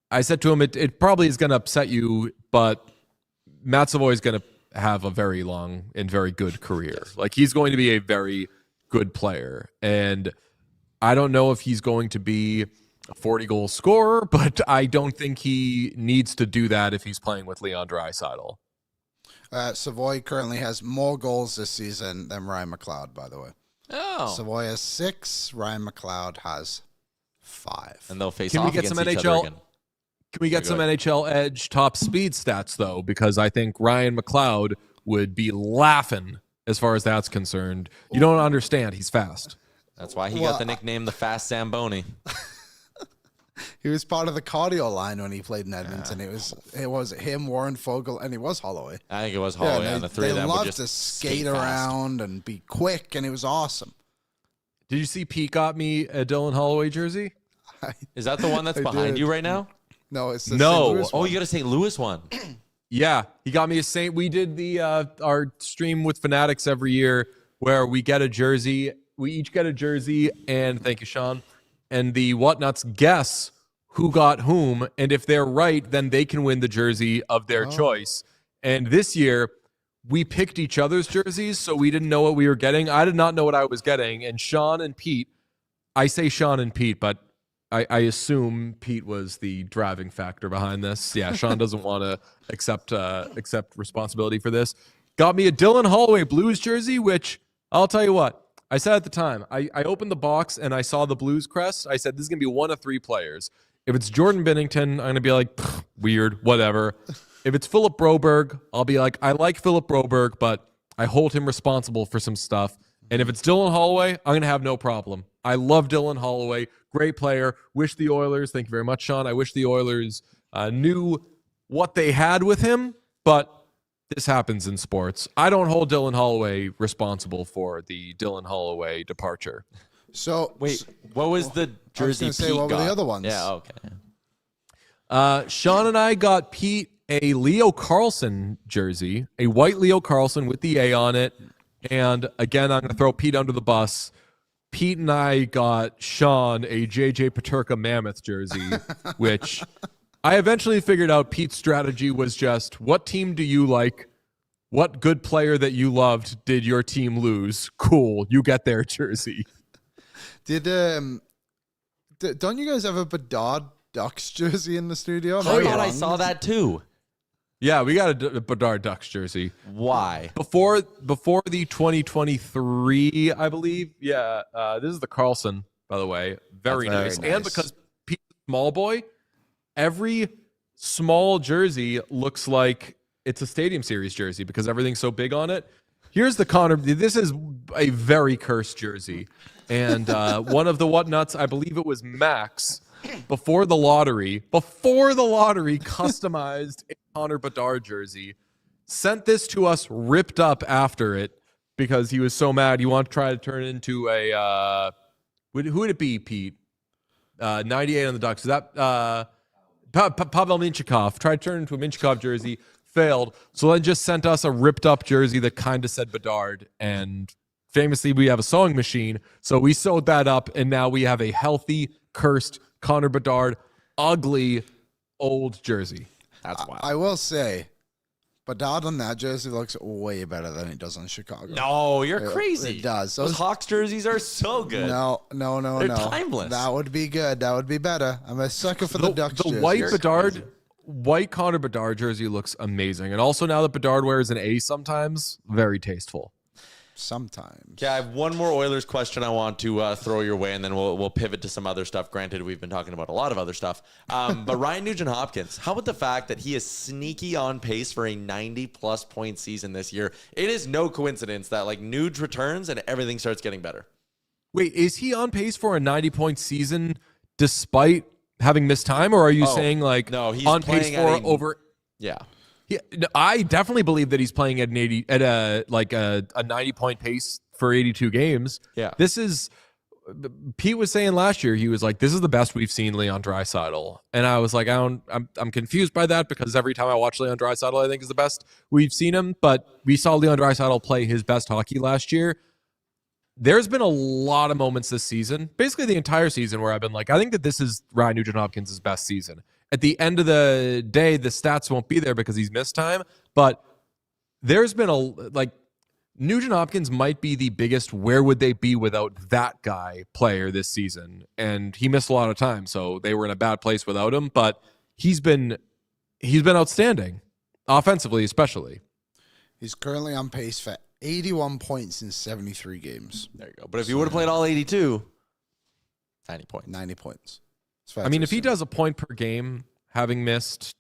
I said to him, it probably is going to upset you, but Matt Savoie is going to have a very long and very good career. Like, he's going to be a very good player. And I don't know if he's going to be a 40-goal scorer, but I don't think he needs to do that if he's playing with Leon Draisaitl. Savoie currently has more goals this season than Ryan McLeod, by the way. Oh. Savoie has 6. Ryan McLeod has 5. And they'll face Can we off get against some each NHL other again. Can we get some NHL Edge top speed stats, though? Because I think Ryan McLeod would be laughing as far as that's concerned. You don't understand. He's fast. That's why he got the nickname the Fast Zamboni. He was part of the cardio line when he played in Edmonton. It was him, Warren Fogle, and it was Holloway. I think it was Holloway. And the three of them would just to skate around and be quick, and it was awesome. Did you see Pete got me a Dylan Holloway jersey? Is that the one that's behind you right now? No, it's the No. St. Louis Oh, one. you got a St. Louis one. Yeah, he got me a Saint. We did the our stream with Fanatics every year where we get a jersey. We each get a jersey, and thank you, Sean. And the Whatnuts guess who got whom, and if they're right, then they can win the jersey of their choice. And this year, we picked each other's jerseys, so we didn't know what we were getting. I did not know what I was getting, and Sean and Pete. I say Sean and Pete, but I assume Pete was the driving factor behind this. Yeah, Sean doesn't want to accept responsibility for this. Got me a Dylan Holloway Blues jersey, which I'll tell you what, I said at the time, I opened the box and I saw the Blues crest. I said, this is going to be one of 3 players. If it's Jordan Binnington, I'm going to be like, weird, whatever. If it's Philip Broberg, I'll be like, I like Philip Broberg, but I hold him responsible for some stuff. And if it's Dylan Holloway, I'm going to have no problem. I love Dylan Holloway. Great player. Wish the Oilers, thank you very much, Sean. I wish the Oilers knew what they had with him, but this happens in sports. I don't hold Dylan Holloway responsible for the Dylan Holloway departure. So Wait, what was the jersey Pete what were got? the other ones? Yeah, okay. Sean and I got Pete a Leo Carlson jersey, a white Leo Carlson with the A on it. And again, I'm going to throw Pete under the bus. Pete and I got Sean a JJ Peterka Mammoth jersey, which I eventually figured out Pete's strategy was just, what team do you like? What good player that you loved did your team lose? Cool, you get their jersey. don't you guys have a Bedard Ducks jersey in the studio? I thought I saw that too. Yeah, we got a Bedard Ducks jersey. Why? Before the 2023, I believe. Yeah, this is the Carlson, by the way. Very nice. And because Pete's a small boy, every small jersey looks like it's a Stadium Series jersey because everything's so big on it. Here's the Connor. This is a very cursed jersey. And one of the whatnots, I believe it was Max, before the lottery, customized a Connor Bedard jersey, sent this to us ripped up after it because he was so mad. He wanted to try to turn it into a, who would it be, Pete? 98 on the Ducks. Is that Pavel Minchikov? Tried to turn it into a Minchikov jersey, failed. So then just sent us a ripped up jersey that kind of said Bedard. And famously, we have a sewing machine. So we sewed that up, and now we have a healthy, cursed Connor Bedard, ugly, old jersey. That's wild. I will say, Bedard on that jersey looks way better than it does on Chicago. No, you're crazy. It does. Those Hawks jerseys are so good. No. They're timeless. That would be good. That would be better. I'm a sucker for the Ducks The jerseys. white Connor Bedard jersey looks amazing. And also now that Bedard wears an A sometimes, very tasteful. Sometimes. Yeah, I have one more Oilers question I want to throw your way, and then we'll pivot to some other stuff. Granted, we've been talking about a lot of other stuff. But Ryan Nugent-Hopkins, how about the fact that he is sneaky on pace for a 90-plus point season this year? It is no coincidence that, like, Nuge returns and everything starts getting better. Wait, is he on pace for a 90-point season despite having missed time? Or are you saying, like, no, he's on pace for over... Yeah. Yeah, I definitely believe that he's playing at a 90-point pace for 82 games. Yeah. This is Pete was saying last year, he was like, this is the best we've seen Leon Draisaitl. And I was like, I'm confused by that because every time I watch Leon Draisaitl, I think is the best we've seen him. But we saw Leon Draisaitl play his best hockey last year. There's been a lot of moments this season, basically the entire season, where I've been like, I think that this is Ryan Nugent-Hopkins' best season. At the end of the day, the stats won't be there because he's missed time. But there's been Nugent-Hopkins might be the biggest where would they be without that guy player this season. And he missed a lot of time, so they were in a bad place without him. But he's been outstanding, offensively especially. He's currently on pace for 81 points in 73 games. There you go. But if you would have played all 82, 90 points. 90 points. I mean, if he does a point per game, having missed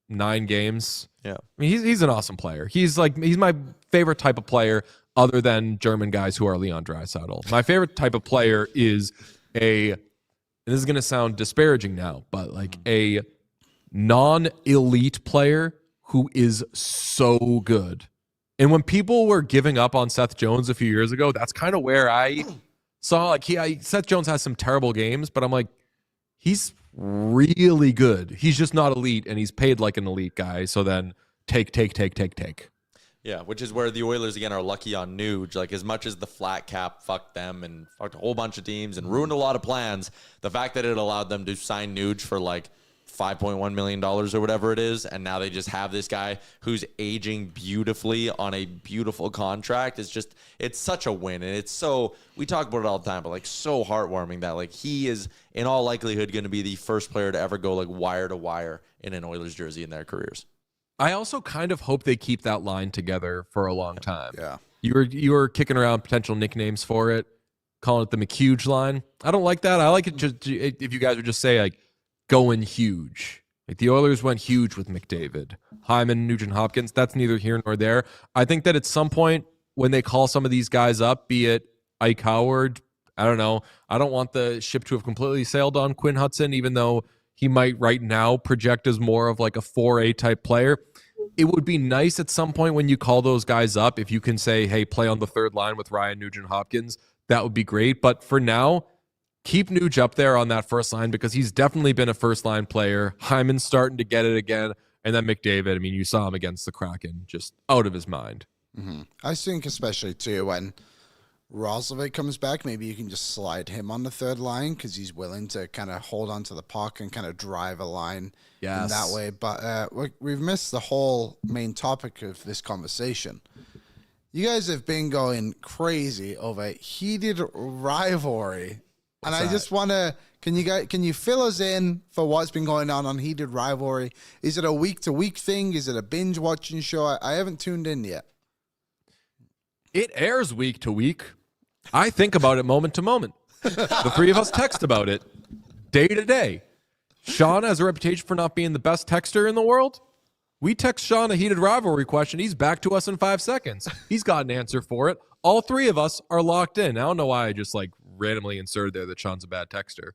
9 games, yeah. I mean, he's an awesome player. He's my favorite type of player other than German guys who are Leon Draisaitl. My favorite type of player is and this is going to sound disparaging now, but like a non-elite player who is so good. And when people were giving up on Seth Jones a few years ago, that's kind of where I saw Seth Jones has some terrible games, but I'm like, he's really good. He's just not elite, and he's paid like an elite guy. So then take. Yeah, which is where the Oilers, again, are lucky on Nuge. Like, as much as the flat cap fucked them and fucked a whole bunch of teams and ruined a lot of plans, the fact that it allowed them to sign Nuge for, like, $5.1 million or whatever it is, and now they just have this guy who's aging beautifully on a beautiful contract. It's such a win, and it's so, we talk about it all the time, but like so heartwarming that like he is in all likelihood going to be the first player to ever go like wire to wire in an Oilers jersey in their careers. I also kind of hope they keep that line together for a long time. Yeah. You were kicking around potential nicknames for it, calling it the McHuge line. I don't like that. I like it just if you guys would just say like going huge. Like the Oilers went huge with McDavid, Hyman, Nugent-Hopkins. That's neither here nor there. I think that at some point when they call some of these guys up, be it Ike Howard, I don't know. I don't want the ship to have completely sailed on Quinn Hudson, even though he might right now project as more of like a 4A type player. It would be nice at some point when you call those guys up, if you can say, hey, play on the third line with Ryan Nugent-Hopkins, that would be great. But for now, keep Nuge up there on that first line because he's definitely been a first-line player. Hyman's starting to get it again. And then McDavid, I mean, you saw him against the Kraken, just out of his mind. Mm-hmm. I think especially, too, when Roslovic comes back, maybe you can just slide him on the third line because he's willing to kind of hold on to the puck and kind of drive a line in that way. But we've missed the whole main topic of this conversation. You guys have been going crazy over heated rivalry. And I just want to, can you fill us in for what's been going on heated rivalry? Is it a week-to-week thing? Is it a binge-watching show? I haven't tuned in yet. It airs week to week. I think about it moment to moment. The three of us text about it day to day. Sean has a reputation for not being the best texter in the world. We text Sean a heated rivalry question. He's back to us in 5 seconds. He's got an answer for it. All three of us are locked in. I don't know why I just like randomly inserted there that Sean's a bad texter.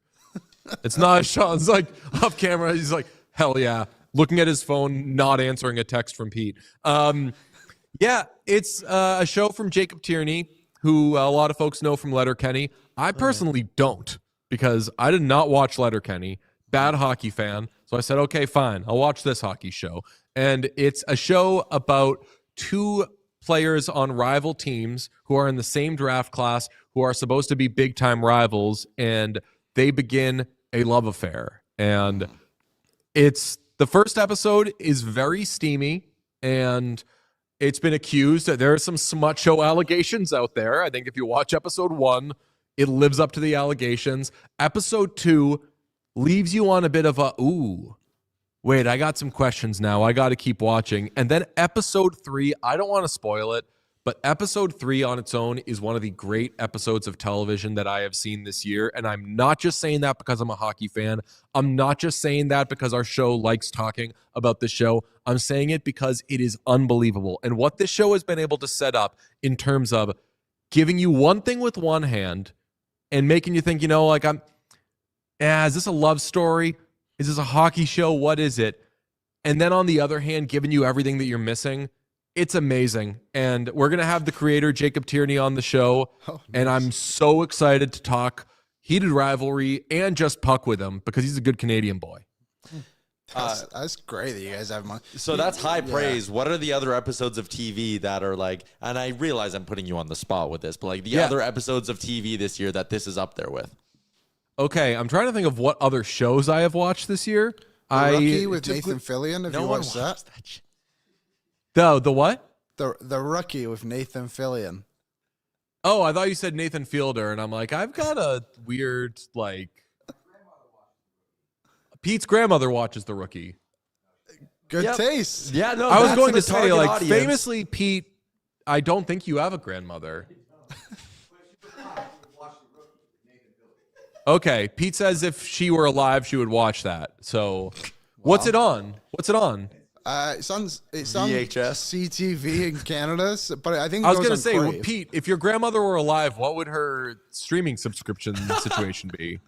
It's not. Sean's like off camera. He's like, hell yeah. Looking at his phone, not answering a text from Pete. Yeah, it's a show from Jacob Tierney, who a lot of folks know from Letterkenny. I personally don't, because I did not watch Letterkenny. Bad hockey fan. So I said, okay, fine. I'll watch this hockey show. And it's a show about two players on rival teams who are in the same draft class, who are supposed to be big-time rivals, and they begin a love affair. And it's the first episode is very steamy, and it's been accused that there are some smut show allegations out there. I think if you watch episode 1, it lives up to the allegations. Episode 2 leaves you on a bit of a, ooh, wait, I got some questions now. I got to keep watching. And then episode 3, I don't want to spoil it, but episode 3 on its own is one of the great episodes of television that I have seen this year. And I'm not just saying that because I'm a hockey fan. I'm not just saying that because our show likes talking about the show. I'm saying it because it is unbelievable. And what this show has been able to set up in terms of giving you one thing with one hand and making you think, like is this a love story? Is this a hockey show? What is it? And then on the other hand, giving you everything that you're missing. It's amazing. And we're going to have the creator, Jacob Tierney, on the show. Oh, nice. And I'm so excited to talk heated rivalry and just puck with him because he's a good Canadian boy. That's great that you guys have him on. So that's high praise. What are the other episodes of TV that are like, and I realize I'm putting you on the spot with this, but like the other episodes of TV this year that this is up there with? Okay, I'm trying to think of what other shows I have watched this year. The Rookie with Nathan Fillion, if you watched that. The what? The Rookie with Nathan Fillion. Oh, I thought you said Nathan Fielder, and I'm like, I've got a weird, like... Pete's grandmother watches The Rookie. Good taste. Yeah, no, I was going to say, target like, audience. famously, Pete, I don't think you have a grandmother. Okay, Pete says if she were alive, she would watch that. So, what's it on? It's on VHS. CTV in Canada, but I think I was going to to say, well, Pete, if your grandmother were alive, what would her streaming subscription situation be?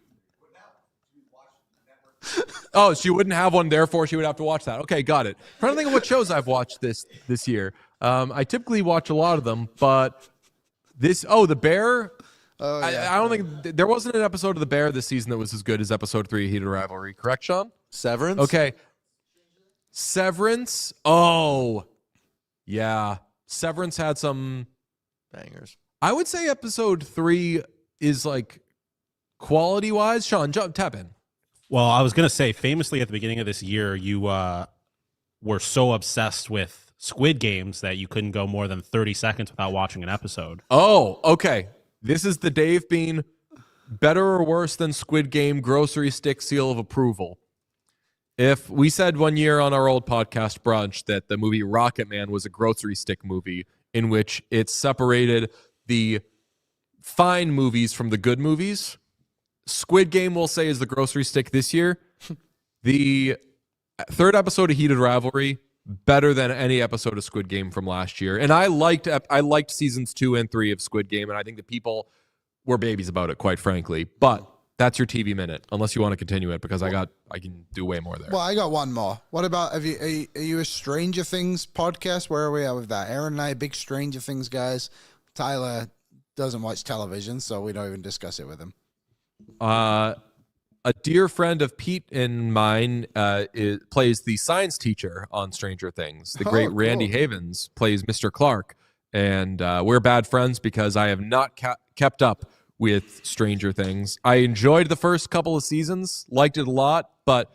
Oh, she wouldn't have one, therefore she would have to watch that. Okay, got it. I'm trying to think of what shows I've watched this year. I typically watch a lot of them, but The Bear. Oh, yeah. I don't think there wasn't an episode of The Bear this season that was as good as episode 3 of Heated Rivalry. Correct, Sean? Severance? Okay. Severance. Oh, yeah. Severance had some bangers. I would say episode 3 is like quality-wise. Sean, tap in. Well, I was going to say, famously at the beginning of this year, you were so obsessed with Squid Games that you couldn't go more than 30 seconds without watching an episode. Oh, okay. This is the Dave Bean better or worse than Squid Game grocery stick seal of approval. If we said one year on our old podcast brunch that the movie Rocket Man was a grocery stick movie in which it separated the fine movies from the good movies, Squid Game, we'll say, is the grocery stick this year. The third episode of Heated Rivalry, better than any episode of Squid Game from last year. And I liked seasons 2 and 3 of Squid Game, and I think the people were babies about it, quite frankly. But that's your TV minute, unless you want to continue it, because I can do way more there. Well, I got one more. What about, are you a Stranger Things podcast? Where are we at with that? Aaron and I, big Stranger Things guys. Tyler doesn't watch television, so we don't even discuss it with him. A dear friend of Pete and mine plays the science teacher on Stranger Things. The great Randy Havens plays Mr. Clark. And we're bad friends because I have not kept up with Stranger Things. I enjoyed the first couple of seasons, liked it a lot, but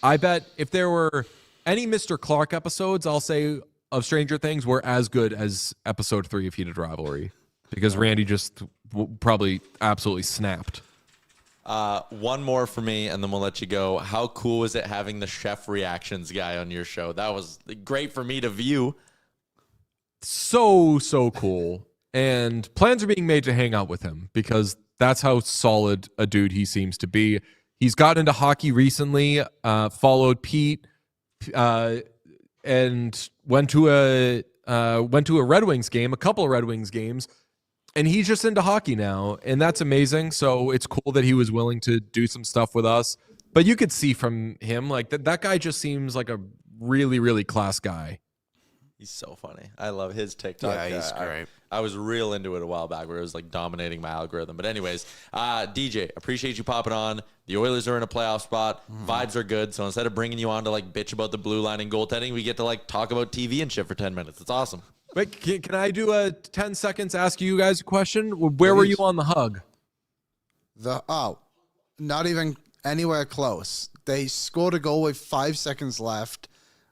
I bet if there were any Mr. Clark episodes, I'll say, of Stranger Things were as good as episode 3 of Heated Rivalry because Randy just probably absolutely snapped. One more for me, and then we'll let you go. How cool is it having the chef reactions guy on your show? That was great for me to view. So cool. And plans are being made to hang out with him because that's how solid a dude he seems to be. He's gotten into hockey recently, followed Pete. and went to a Red Wings game, a couple of Red Wings games, and he's just into hockey now, and that's amazing. So it's cool that he was willing to do some stuff with us. But you could see from him, like that guy just seems like a really, really class guy. He's so funny. I love his TikTok. Yeah, he's great. I was real into it a while back where it was like dominating my algorithm. But anyways, DJ, appreciate you popping on. The Oilers are in a playoff spot. Vibes are good. So instead of bringing you on to like bitch about the blue line and goaltending, we get to like talk about TV and shit for 10 minutes. It's awesome. Wait, can I do a 10 seconds, ask you guys a question? Where were you on the hug? Not even anywhere close. They scored a goal with 5 seconds left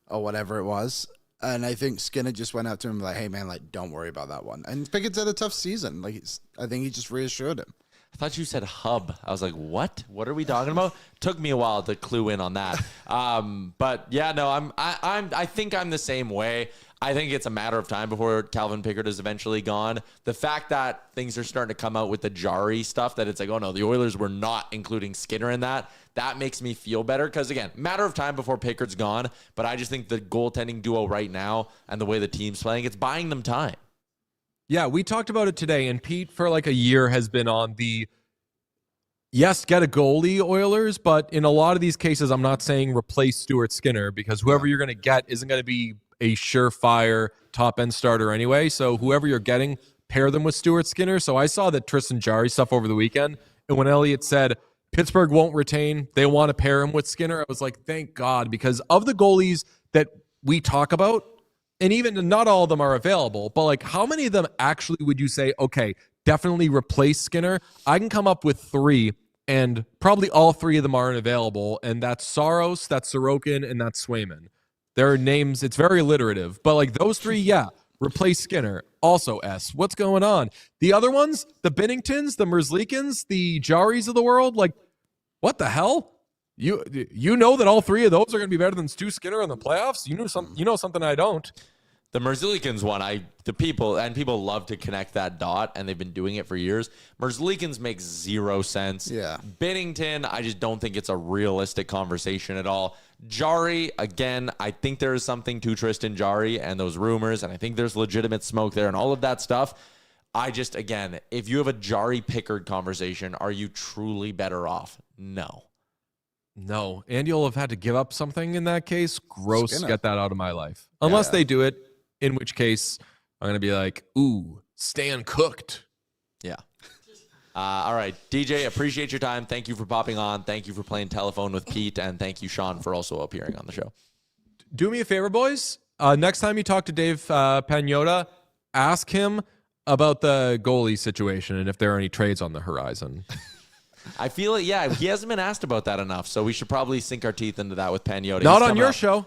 or whatever it was. And I think Skinner just went out to him like, hey, man, like, don't worry about that one. And Pickett's had a tough season. Like, I think he just reassured him. I thought you said hub. I was like, what? What are we talking about? Took me a while to clue in on that. But yeah, no, I think I'm the same way. I think it's a matter of time before Calvin Pickard is eventually gone. The fact that things are starting to come out with the Jarry stuff, that it's like, oh no, the Oilers were not including Skinner in that makes me feel better. Because again, matter of time before Pickard's gone. But I just think the goaltending duo right now and the way the team's playing, it's buying them time. Yeah, we talked about it today, and Pete for like a year has been on the yes, get a goalie Oilers, but in a lot of these cases, I'm not saying replace Stuart Skinner because whoever you're going to get isn't going to be a surefire top-end starter anyway. So whoever you're getting, pair them with Stuart Skinner. So I saw that Tristan Jarry stuff over the weekend, and when Elliott said Pittsburgh won't retain, they want to pair him with Skinner, I was like, thank God, because of the goalies that we talk about, and even not all of them are available, but like how many of them actually would you say, okay, definitely replace Skinner? I can come up with 3, and probably all 3 of them aren't available, and that's Saros, that's Sorokin, and that's Swayman. Their names, it's very alliterative, but like those 3, yeah, replace Skinner. Also S. What's going on? The other ones, the Binningtons, the Merzlikins, the Jarrys of the world, like what the hell? You know that all 3 of those are going to be better than Stu Skinner in the playoffs? You know something I don't. The Merzlikins one, people love to connect that dot, and they've been doing it for years. Merzlikins makes 0 sense. Yeah. Binnington, I just don't think it's a realistic conversation at all. Jarry, again, I think there is something to Tristan Jarry and those rumors, and I think there's legitimate smoke there and all of that stuff. I just, again, if you have a Jarry Pickard conversation, are you truly better off? No. No. And you'll have had to give up something in that case. Gross. Skinner. Get that out of my life. Unless they do it, in which case I'm going to be like, ooh, Stan cooked. Yeah. All right, DJ, appreciate your time. Thank you for popping on. Thank you for playing telephone with Pete. And thank you, Sean, for also appearing on the show. Do me a favor, boys. Next time you talk to Dave Pagnotta, ask him about the goalie situation and if there are any trades on the horizon. I feel it. Yeah, he hasn't been asked about that enough. So we should probably sink our teeth into that with Pagnotta. Not on your show.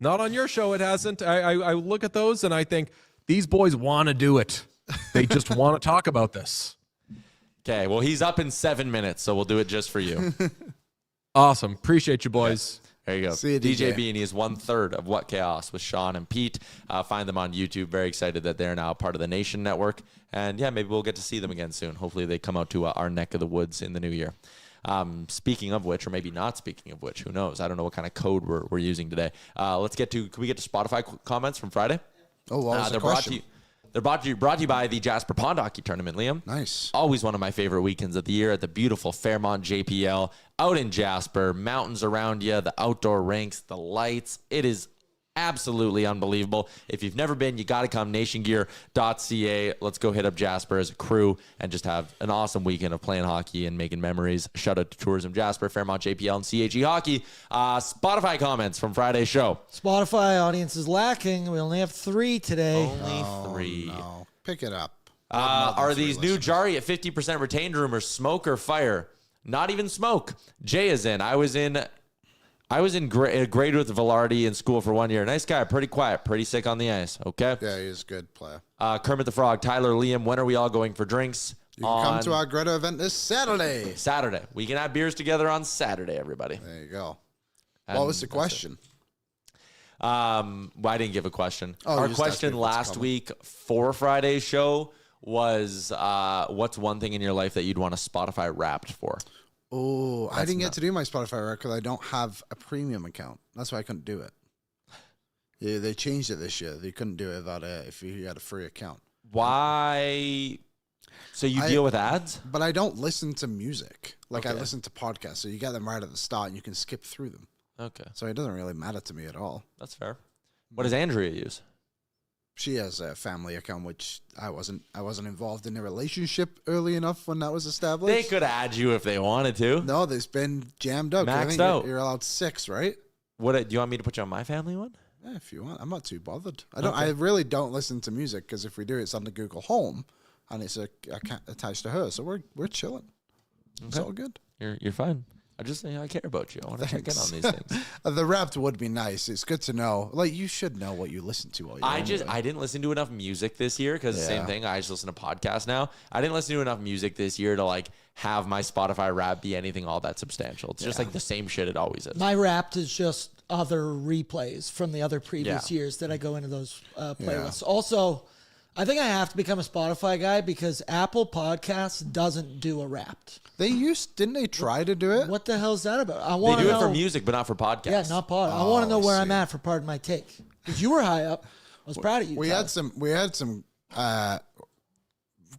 Not on your show, it hasn't. I look at those and I think these boys want to do it. They just want to talk about this. Okay, well, he's up in 7 minutes, so we'll do it just for you. Awesome. Appreciate you, boys. There you go. See you, DJ DJ. Beanie is 1/3 of What Chaos with Sean and Pete. Find them on YouTube. Very excited that they're now part of the Nation Network. And yeah, maybe we'll get to see them again soon. Hopefully they come out to our neck of the woods in the new year. Speaking of which, or maybe not speaking of which, who knows? I don't know what kind of code we're using today. Can we get to Spotify comments from Friday? Oh, what was the question? They're brought to you by the Jasper Pond Hockey Tournament, Liam. Nice. Always one of my favorite weekends of the year at the beautiful Fairmont JPL out in Jasper. Mountains around you, the outdoor rinks, the lights. It is absolutely unbelievable. If you've never been, you got to come. nationgear.ca. Let's go hit up Jasper as a crew and just have an awesome weekend of playing hockey and making memories. Shout out to Tourism Jasper, Fairmont JPL, and CHE Hockey. Spotify comments from Friday's show. Spotify audience is lacking. We only have 3 today. Only 3. No. Pick it up. Are these new Jarry at 50% retained rumors smoke or fire? Not even smoke. Jay is in. I was in grade with Velarde in school for 1 year. Nice guy, pretty quiet, pretty sick on the ice. Okay. Yeah, he's a good player. Kermit the Frog, Tyler, Liam, when are we all going for drinks? You can come to our Greta event this Saturday. Saturday. We can have beers together on Saturday, everybody. There you go. And what was the question? Well, I didn't give a question. Oh, Our you just asked me question what's last coming. week for Friday's show was, what's one thing in your life that you'd want a Spotify Wrapped for? Oh, I didn't get to do my Spotify because I don't have a premium account. That's why I couldn't do it. Yeah, they changed it this year. They couldn't do it without if you had a free account. Why? So you deal with ads? But I don't listen to music. Like I Okay. listen to podcasts, so you get them right at the start and you can skip through them. Okay, So it doesn't really matter to me at all. that's fair. What does Andrea use? She has a family account, which I wasn't involved in a relationship early enough when that was established. They could add you if they wanted to. No, there's been jammed up. I Maxed think out. You're allowed 6, right? What do you want me to put you on my family one? Yeah, if you want. I'm not too bothered. I really don't listen to music because if we do, it's under Google Home, and it's attached to her, so we're chilling. It's all good. You're fine. I care about you. I want to check in on these things. The Wrapped would be nice. It's good to know. Like you should know what you listen to. While you're I didn't listen to enough music this year because the same thing. I just listen to podcasts now. I didn't listen to enough music this year to like have my Spotify Wrapped be anything all that substantial. It's just like the same shit it always is. My Wrapped is just other replays from the other previous years that I go into those playlists. Also, I think I have to become a Spotify guy because Apple Podcasts doesn't do a Wrapped. didn't they try to do it? What the hell is that about? I They want to do know. it for music, but not for podcasts. Yeah, not pod. I want to know I where I'm see. at for Pardon My Take. Because you were high up. I was proud of you. We Tyler. had some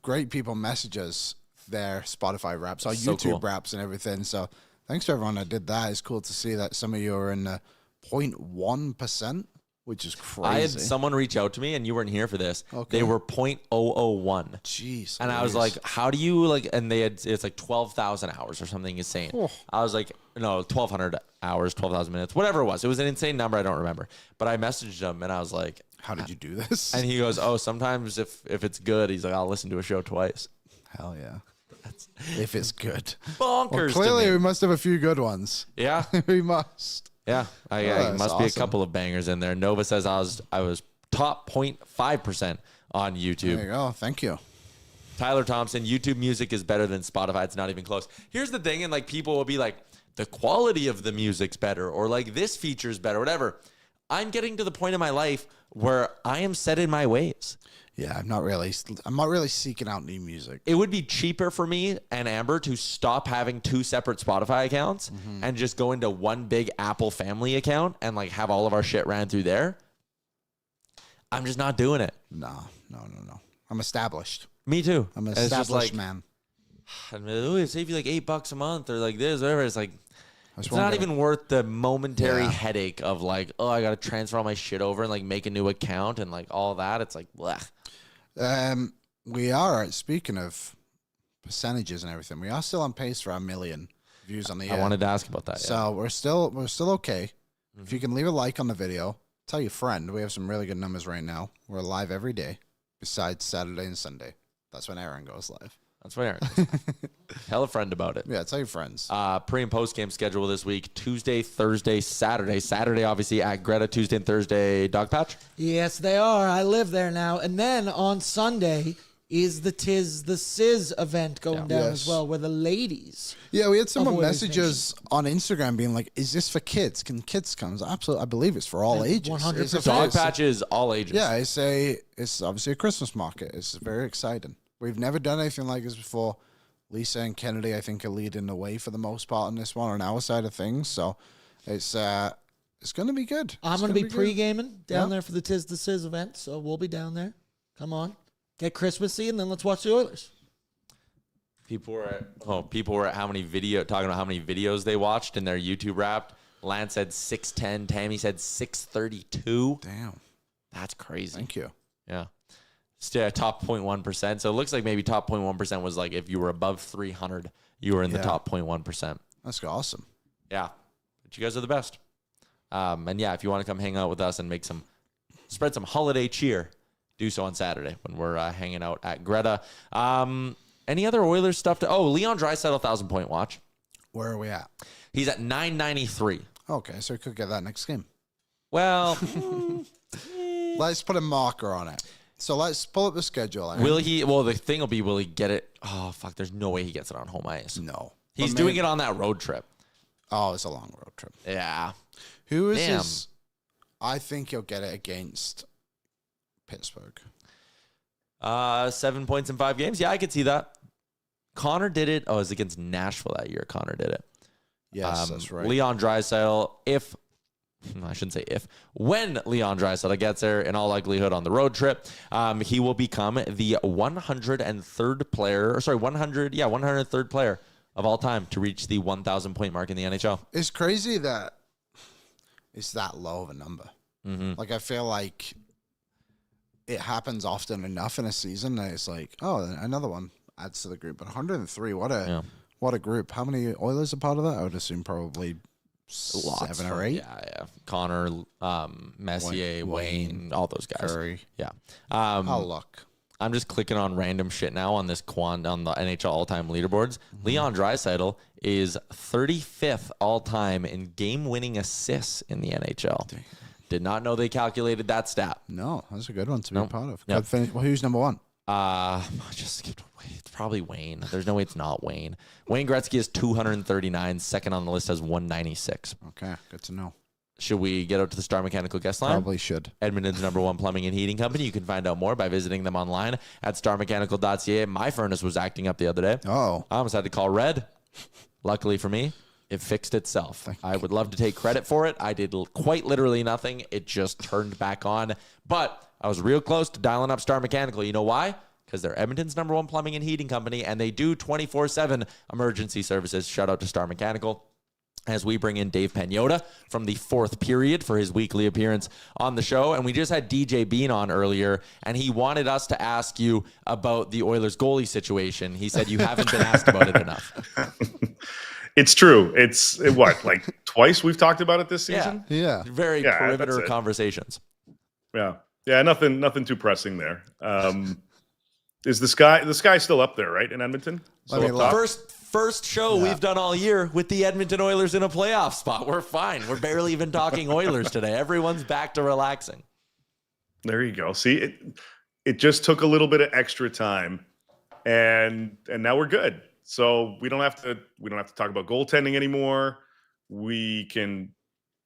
great people message us their Spotify Wraps, our So YouTube cool. Wraps and everything. So thanks to everyone that did that. It's cool to see that some of you are in the 0.1%, which is crazy. I had someone reach out to me, and you weren't here for this. Okay. They were 0.001. Jeez. And I was like, how do you like, and it's like 12,000 hours or something insane. I was like, no, 1,200 hours, 12,000 minutes, whatever it was. It was an insane number. I don't remember. But I messaged him and I was like, how did you do this? and he goes, oh, sometimes if it's good, he's like, I'll listen to a show twice. Hell yeah. If it's good. Bonkers. Well, to clearly, me. we must have a few good ones. Yeah. We must. Yeah. I that's must be a awesome. couple of bangers in there. Nova says I was top 0.5% on YouTube. There you go. Thank you. Tyler Thompson, YouTube music is better than Spotify. It's not even close. Here's the thing, and like people will be like, the quality of the music's better, or like this feature's better, whatever. I'm getting to the point in my life where I am set in my ways. Yeah, I'm not really seeking out new music. It would be cheaper for me and Amber to stop having 2 separate Spotify accounts and just go into one big Apple family account and like have all of our shit ran through there. I'm just not doing it. No. I'm established. Me too. I'm an And it's just established like, man. I mean, oh, it save you like $8 a month or like this, whatever. It's like, I just it's won't not get even worth the momentary Yeah. headache of like, oh, I got to transfer all my shit over and like make a new account and like all that. It's like, blech. We are, speaking of percentages and everything, we are still on pace for 1 million views on the I wanted to ask about that. So we're still okay. If you can leave a like on the video, tell your friend. We have some really good numbers right now. We're live every day besides Saturday and Sunday. That's when Aaron goes live. That's what Aaron Tell a friend about it. Yeah, tell your friends. Pre and post game schedule this week: Tuesday, Thursday, Saturday. Saturday, obviously at Greta. Tuesday and Thursday, Dog Patch. Yes, they are. I live there now. And then on Sunday is the Tis the Sizz event going down Yes. as well, where the ladies. Yeah, we had someone Oilers message us on Instagram being like, "Is this for kids? Can kids come?" Absolutely, I believe it's for all ages. 100%. It's Dog Patch is all ages. Yeah, it's obviously a Christmas market. It's very exciting. We've never done anything like this before. Lisa and Kennedy, I think, are leading the way for the most part on this one on our side of things. So it's going to be good. I'm It's going to be gonna good. pre-gaming down Yeah. there for the Tis the Sizz event, so we'll be down there. Come on. Get Christmassy, and then let's watch the Oilers. People were at talking about how many videos they watched in their YouTube Wrapped. Lance said 610. Tammy said 632. Damn. That's crazy. Thank you. Yeah. Still top 0.1%. So it looks like maybe top 0.1% was like if you were above 300, you were in the Yeah. top 0.1%. That's awesome. Yeah. But you guys are the best. And yeah, if you want to come hang out with us and spread some holiday cheer, do so on Saturday when we're hanging out at Greta. Any other Oilers stuff Leon Draisaitl 1,000-point watch. Where are we at? He's at 993. Okay, so we could get that next game. Well, Let's put a marker on it. So let's pull up the schedule. Aaron. will he? Well, the thing will be, will he get it? Oh, fuck. There's no way he gets it on home ice. No. He's But doing maybe- it on that road trip. Oh, it's a long road trip. Yeah. Who is Damn. his? I think he'll get it against Pittsburgh. 7 points in 5 games. Yeah, I could see that. Connor did it. Oh, it was against Nashville that year. Connor did it. Yes, that's right. Leon Draisaitl, if I shouldn't say if, when Leon Draisaitl gets there, in all likelihood on the road trip, he will become the 103rd player, 103rd player of all time to reach the 1,000 point mark in the NHL. It's crazy that it's that low of a number. Mm-hmm. Like, I feel like it happens often enough in a season that it's like, oh, another one adds to the group. But 103, what a group. How many Oilers are part of that? I would assume probably Lots 7 or 8. Yeah. Connor, Messier, Wayne, all those guys. Curry. Yeah. I'll look. I'm just clicking on random shit now on this on the NHL all-time leaderboards. Mm-hmm. Leon Draisaitl is 35th all-time in game-winning assists in the NHL. Dang. Did not know they calculated that stat. No, that's a good one to be a part of. Yep. Well, who's number one? I just skipped away. It's probably Wayne. There's no way it's not Wayne. Wayne Gretzky is 239. Second on the list has 196. Okay, good to know. Should we get out to the Star Mechanical guest line? Probably should. Edmonton's #1 plumbing and heating company. You can find out more by visiting them online at starmechanical.ca. My furnace was acting up the other day. Oh. I almost had to call Red. Luckily for me, it fixed itself. I would love to take credit for it. I did quite literally nothing. It just turned back on. But I was real close to dialing up Star Mechanical. You know why? Because they're Edmonton's #1 plumbing and heating company, and they do 24/7 emergency services. Shout out to Star Mechanical. As we bring in Dave Pagnotta from the fourth period for his weekly appearance on the show. And we just had DJ Bean on earlier, and he wanted us to ask you about the Oilers goalie situation. He said you haven't been asked about it enough. It's true. It's like twice we've talked about it this season? Yeah. Very perimeter conversations. Yeah. Yeah, nothing too pressing there. Is the sky still up there, right, in Edmonton? First show we've done all year with the Edmonton Oilers in a playoff spot. We're fine. We're barely even talking Oilers today. Everyone's back to relaxing. There you go. See, it just took a little bit of extra time, and now we're good. So we don't have to talk about goaltending anymore. We can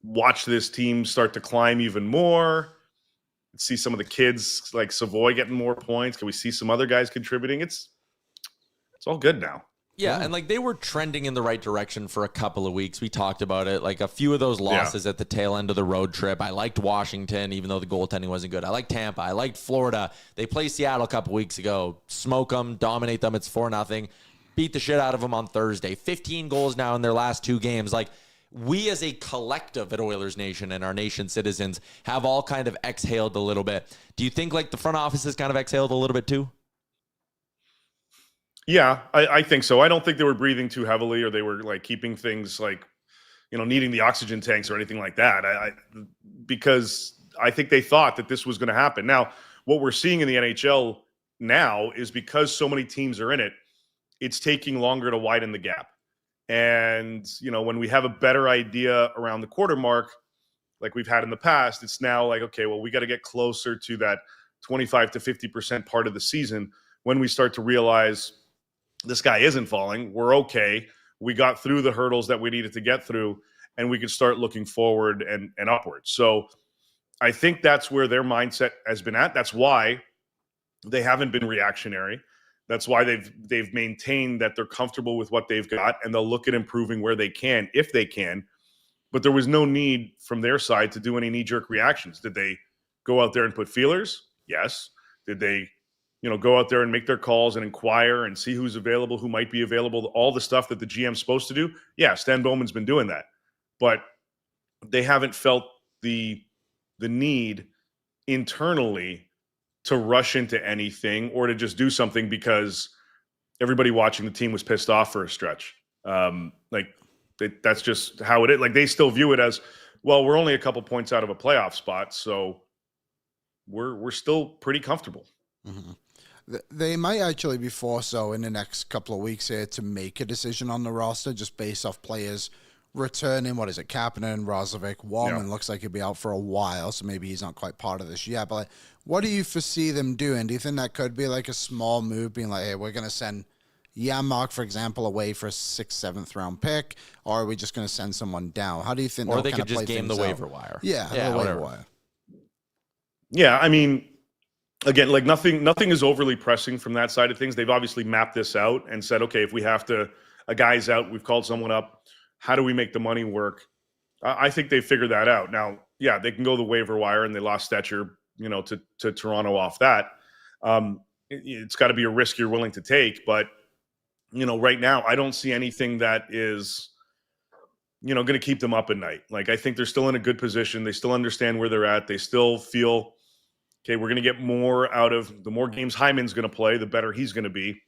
watch this team start to climb even more. See some of the kids like Savoie getting more points. Can we see some other guys contributing? It's all good now. Yeah, and like they were trending in the right direction for a couple of weeks. We talked about it. Like a few of those losses at the tail end of the road trip. I liked Washington, even though the goaltending wasn't good. I liked Tampa. I liked Florida. They played Seattle a couple weeks ago. Smoke them, dominate them. It's 4-0. Beat the shit out of them on Thursday. 15 goals now in their last 2 games. Like we as a collective at Oilers Nation and our nation citizens have all kind of exhaled a little bit. Do you think like the front office has kind of exhaled a little bit too? Yeah, I think so. I don't think they were breathing too heavily or they were like keeping things like, needing the oxygen tanks or anything like that. Because I think they thought that this was going to happen. Now, what we're seeing in the NHL now is because so many teams are in it, it's taking longer to widen the gap. And, when we have a better idea around the quarter mark, like we've had in the past, it's now like, okay, well, we got to get closer to that 25 to 50% part of the season when we start to realize this guy isn't falling. We're okay. We got through the hurdles that we needed to get through, and we can start looking forward and upwards. So I think that's where their mindset has been at. That's why they haven't been reactionary. That's why they've maintained that they're comfortable with what they've got, and they'll look at improving where they can, if they can. But there was no need from their side to do any knee-jerk reactions. Did they go out there and put feelers? Yes. Did they go out there and make their calls and inquire and see who's available, who might be available, all the stuff that the GM's supposed to do? Yeah, Stan Bowman's been doing that. But they haven't felt the need internally to rush into anything or to just do something because everybody watching the team was pissed off for a stretch. That's just how it is. Like they still view it as, well, we're only a couple points out of a playoff spot, so we're still pretty comfortable. Mm-hmm. They might actually be forced, though, in the next couple of weeks here to make a decision on the roster just based off players returning. What is it? Kapanen, Roslovic, Wallman looks like he'll be out for a while, so maybe he's not quite part of this yet. But what do you foresee them doing? Do you think that could be like a small move, being like, hey, we're going to send Janmark, for example, away for a 6th, 7th round pick, or are we just going to send someone down? How do you think? Or they could just game the waiver wire. Yeah, the waiver wire. Yeah, I mean, again, like nothing is overly pressing from that side of things. They've obviously mapped this out and said, okay, if we have to, a guy's out, we've called someone up. How do we make the money work? I think they figured that out. Now, yeah, they can go the waiver wire, and they lost Stetcher, to Toronto off that. It's got to be a risk you're willing to take, but right now I don't see anything that is going to keep them up at night. Like, I think they're still in a good position. They still understand where they're at. They still feel, okay, we're going to get more out of the more games Hyman's going to play, the better he's going to be,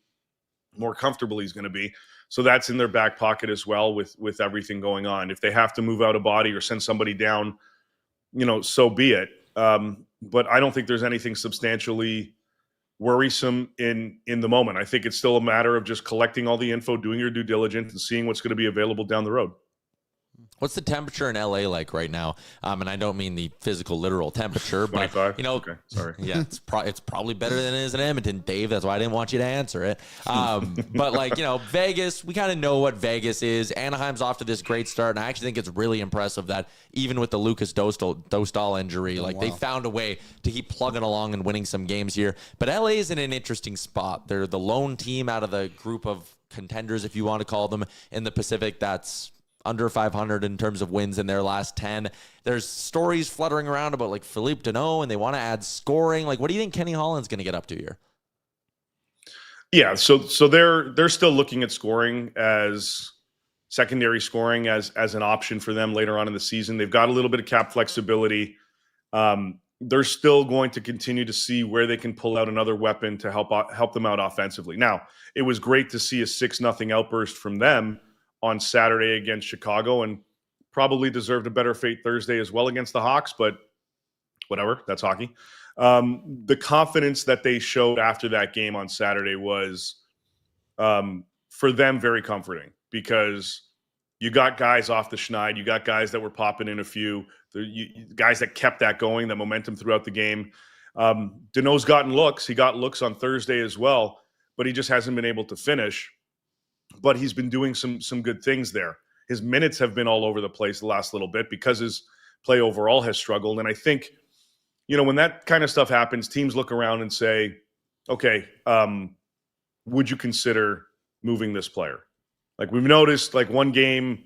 more comfortable he's going to be. So that's in their back pocket as well with everything going on. If they have to move out a body or send somebody down, so be it. But I don't think there's anything substantially worrisome in the moment. I think it's still a matter of just collecting all the info, doing your due diligence, and seeing what's going to be available down the road. What's the temperature in LA like right now? And I don't mean the physical, literal temperature, but 25? Okay, sorry. Yeah, it's probably better than it is in Edmonton, Dave. That's why I didn't want you to answer it. But Vegas, we kind of know what Vegas is. Anaheim's off to this great start, and I actually think it's really impressive that even with the Lucas Dostal injury, they found a way to keep plugging along and winning some games here. But LA is in an interesting spot. They're the lone team out of the group of contenders, if you want to call them, in the Pacific that's under 500 in terms of wins in their last 10. There's stories fluttering around about Philippe Deneau, and they want to add scoring. What do you think Kenny Holland's going to get up to here? Yeah, so they're still looking at scoring as secondary scoring as an option for them later on in the season. They've got a little bit of cap flexibility. They're still going to continue to see where they can pull out another weapon to help them out offensively. Now, it was great to see a 6-0 outburst from them on Saturday against Chicago, and probably deserved a better fate Thursday as well against the Hawks, but whatever, that's hockey. The confidence that they showed after that game on Saturday was, for them, very comforting, because you got guys off the schneid, you got guys that were popping in a few, guys that kept that going, that momentum throughout the game. Deneau's gotten looks. He got looks on Thursday as well, but he just hasn't been able to finish. But he's been doing some good things there. His minutes have been all over the place the last little bit because his play overall has struggled. And I think, when that kind of stuff happens, teams look around and say, okay, would you consider moving this player? We've noticed, one game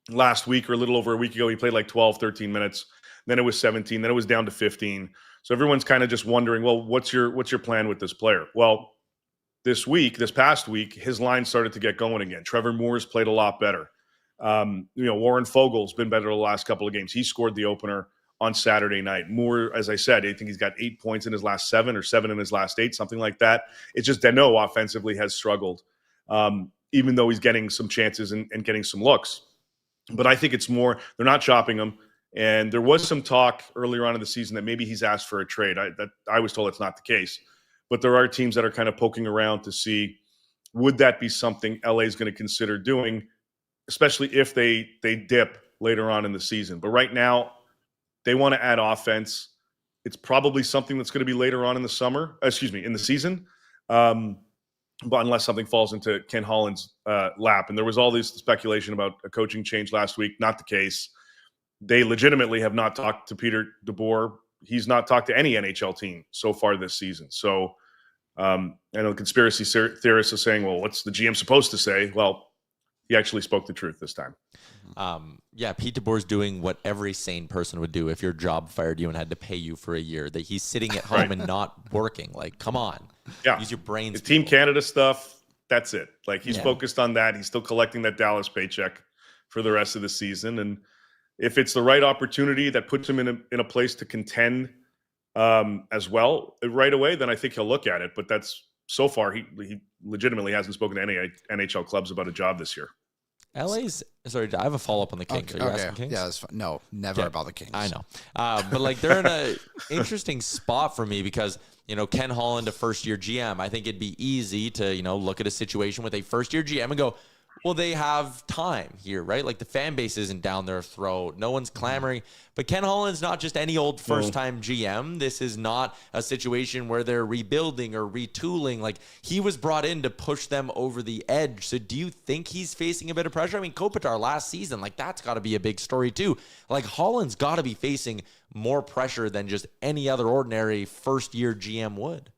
last week or a little over a week ago, he played 12, 13 minutes. Then it was 17. Then it was down to 15. So everyone's kind of just wondering, well, what's your plan with this player? Well, this past week, his line started to get going again. Trevor Moore's played a lot better. Warren Fogel's been better the last couple of games. He scored the opener on Saturday night. Moore, as I said, I think he's got 8 points in his last 7 or 7 in his last 8, something like that. It's just Deneau offensively has struggled, even though he's getting some chances and getting some looks. But I think it's more, they're not chopping him. And there was some talk earlier on in the season that maybe he's asked for a trade. I was told that's not the case. But there are teams that are kind of poking around to see, would that be something LA is going to consider doing, especially if they dip later on in the season. But right now, they want to add offense. It's probably something that's going to be later on in the season. But unless something falls into Ken Holland's lap. And there was all this speculation about a coaching change last week. Not the case. They legitimately have not talked to Peter DeBoer. He's not talked to any NHL team so far this season. So I know the conspiracy theorists are saying, well, what's the GM supposed to say? Well, he actually spoke the truth this time. Pete DeBoer's doing what every sane person would do if your job fired you and had to pay you for a year. That he's sitting at home and not working. Come on. Yeah. Use your brains. The Team Canada stuff, that's it. He's focused on that. He's still collecting that Dallas paycheck for the rest of the season. And if it's the right opportunity that puts him in a place to contend as well right away, then I think he'll look at it. But that's so far, he legitimately hasn't spoken to any NHL clubs about a job this year. Sorry, I have a follow-up on the Kings. Are you asking Kings? Yeah, that's fine. No, never about the Kings. I know. But they're in an interesting spot for me because, Ken Holland, a first-year GM, I think it'd be easy to, look at a situation with a first-year GM and go, well, they have time here, right? The fan base isn't down their throat. No one's clamoring. But Ken Holland's not just any old first-time GM. This is not a situation where they're rebuilding or retooling. He was brought in to push them over the edge. So do you think he's facing a bit of pressure? I mean, Kopitar last season, that's got to be a big story too. Holland's got to be facing more pressure than just any other ordinary first-year GM would.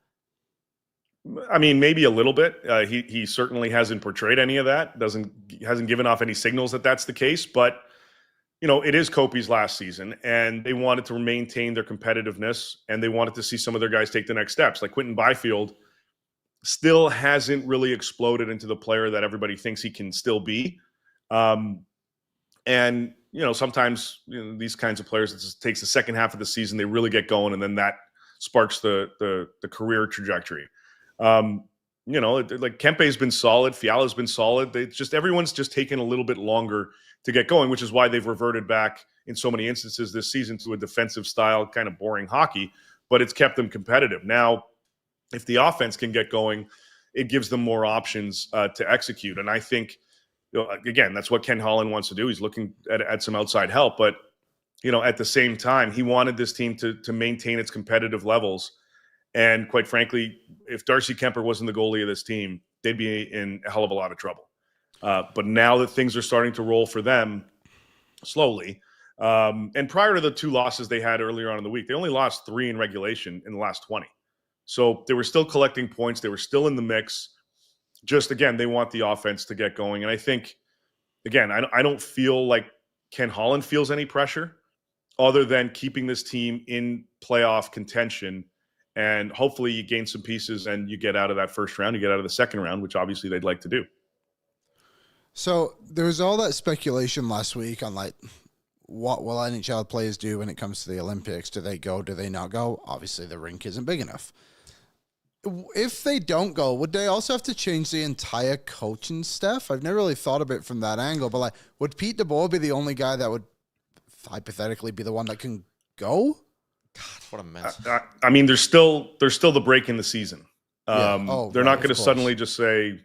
I mean, maybe a little bit. He certainly hasn't portrayed any of that. Hasn't given off any signals that that's the case. But it is Kopi's last season, and they wanted to maintain their competitiveness, and they wanted to see some of their guys take the next steps. Like Quinton Byfield still hasn't really exploded into the player that everybody thinks he can still be. And, sometimes these kinds of players, it just takes the second half of the season, they really get going, and then that sparks the career trajectory. Like Kempe's been solid, Fiala's been solid. Everyone's just taken a little bit longer to get going, which is why they've reverted back in so many instances this season to a defensive style, kind of boring hockey, but it's kept them competitive. Now, if the offense can get going, it gives them more options to execute. And I think, again, that's what Ken Holland wants to do. He's looking at some outside help, but at the same time, he wanted this team to maintain its competitive levels. And quite frankly, if Darcy Kemper wasn't the goalie of this team, they'd be in a hell of a lot of trouble. But now that things are starting to roll for them slowly, and prior to the 2 losses they had earlier on in the week, they only lost 3 in regulation in the last 20. So they were still collecting points. They were still in the mix. Just, again, they want the offense to get going. And I think, again, I don't feel like Ken Holland feels any pressure other than keeping this team in playoff contention. And hopefully you gain some pieces and you get out of that first round, you get out of the second round, which obviously they'd like to do. So there was all that speculation last week on what will NHL players do when it comes to the Olympics? Do they go? Do they not go? Obviously the rink isn't big enough. If they don't go, would they also have to change the entire coaching staff? I've never really thought of it from that angle, but would Pete DeBoer be the only guy that would hypothetically be the one that can go? God, what a mess. I mean, there's still the break in the season. They're not going to suddenly just say,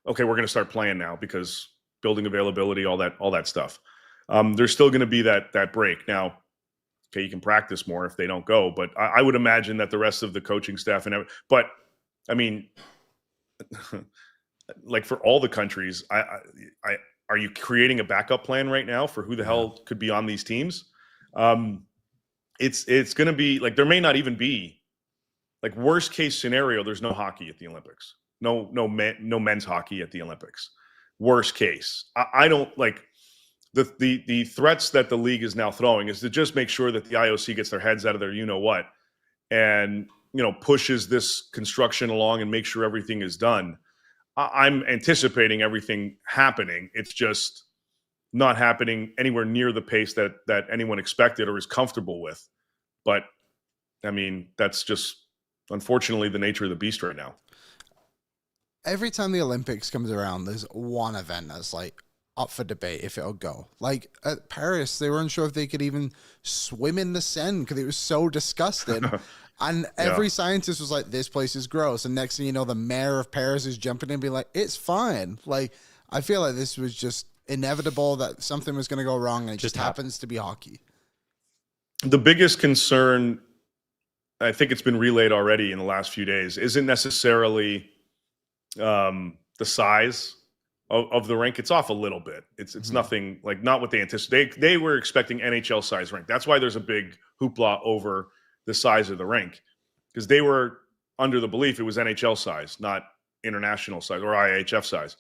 okay, we're going to start playing now because building availability, all that stuff. There's still going to be that break. Now, okay, you can practice more if they don't go, but I would imagine that the rest of the coaching staff but I mean, like for all the countries, are you creating a backup plan right now for who the hell could be on these teams? It's going to be like, there may not even be, like, worst case scenario, there's no hockey at the Olympics. No men's hockey at the Olympics. Worst case. I don't like the threats that the league is now throwing is to just make sure that the IOC gets their heads out of their you-know-what and, pushes this construction along and make sure everything is done. I'm anticipating everything happening. It's just not happening anywhere near the pace that anyone expected or is comfortable with. But, I mean, that's just, unfortunately, the nature of the beast right now. Every time the Olympics comes around, there's one event that's up for debate if it'll go. Like at Paris, they were unsure if they could even swim in the Seine because it was so disgusting. And every scientist was like, this place is gross. And next thing you know, the mayor of Paris is jumping in and being like, it's fine. Like, I feel like this was just inevitable that something was going to go wrong, and it just happens to be hockey. The biggest concern, I think it's been relayed already in the last few days, isn't necessarily the size of the rink. It's off a little bit. It's nothing, like, not what they anticipated. They were expecting NHL size rink. That's why there's a big hoopla over the size of the rink, because they were under the belief it was NHL size, not international size or IHF size.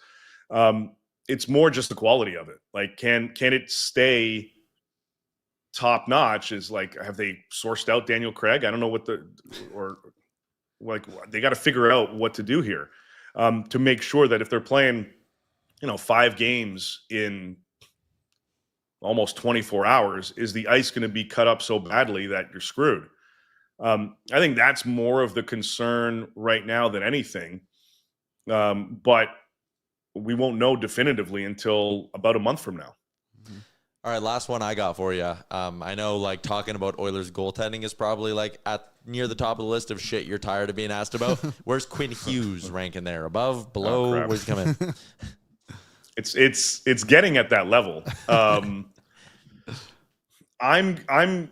It's more just the quality of it. Like, can it stay top notch? Is like, have they sourced out Daniel Craig? I don't know they got to figure out what to do here to make sure that if they're playing, 5 games in almost 24 hours, is the ice going to be cut up so badly that you're screwed? I think that's more of the concern right now than anything. But we won't know definitively until about a month from now. All right, last one I got for you. I know, like, talking about Oilers goaltending is probably like near the top of the list of shit you're tired of being asked about. Where's Quinn Hughes ranking there? Above, below? Where's he coming? It's getting at that level. I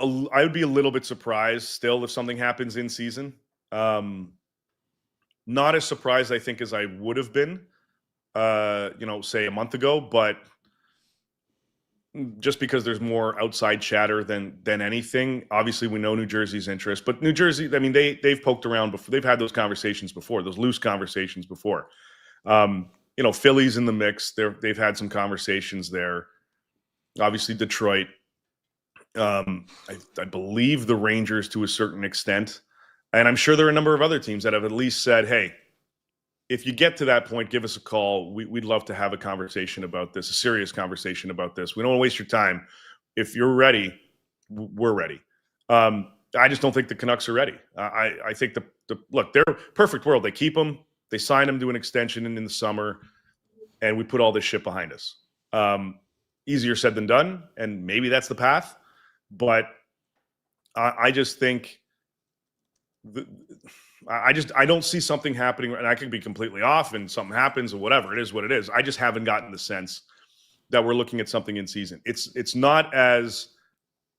would be a little bit surprised still if something happens in season. Not as surprised, I think, as I would have been, say a month ago, but just because there's more outside chatter than anything. Obviously, we know New Jersey's interest, but New Jersey, I mean, they've poked around before. They've had those conversations before, those loose conversations before. Philly's in the mix. They've had some conversations there. obviously Detroit. I believe the Rangers to a certain extent. And I'm sure there are a number of other teams that have at least said, hey, if you get to that point, give us a call. We'd love to have a conversation about this, a serious conversation about this. We don't want to waste your time. If you're ready, we're ready. I just don't think the Canucks are ready. I think look, they're perfect world. They keep them. They sign them to an extension in the summer, and we put all this shit behind us. Easier said than done, and maybe that's the path. But I just think I don't see something happening, and I could be completely off, and something happens, or whatever. It is what it is. I just haven't gotten the sense that we're looking at something in season. It's not as,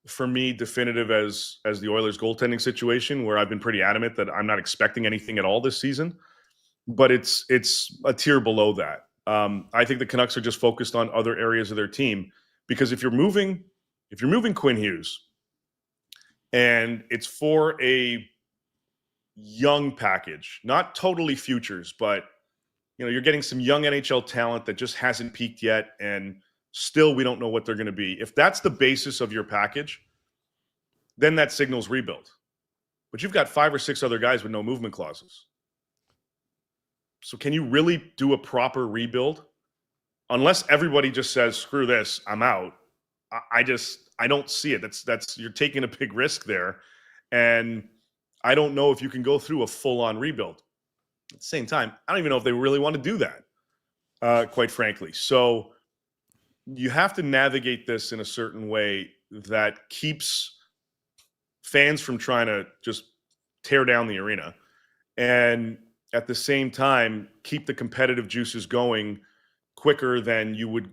for me, definitive as the Oilers goaltending situation, where I've been pretty adamant that I'm not expecting anything at all this season. But it's a tier below that. I think the Canucks are just focused on other areas of their team, because if you're moving Quinn Hughes, and it's for a young package, not totally futures, but you're getting some young NHL talent that just hasn't peaked yet, and still we don't know what they're going to be. If that's the basis of your package, then that signals rebuild. But you've got 5 or 6 other guys with no movement clauses. So can you really do a proper rebuild? Unless everybody just says, screw this, I'm out. I don't see it. That's you're taking a big risk there. And I don't know if you can go through a full-on rebuild. At the same time, I don't even know if they really want to do that, quite frankly. So you have to navigate this in a certain way that keeps fans from trying to just tear down the arena, and at the same time keep the competitive juices going quicker than you would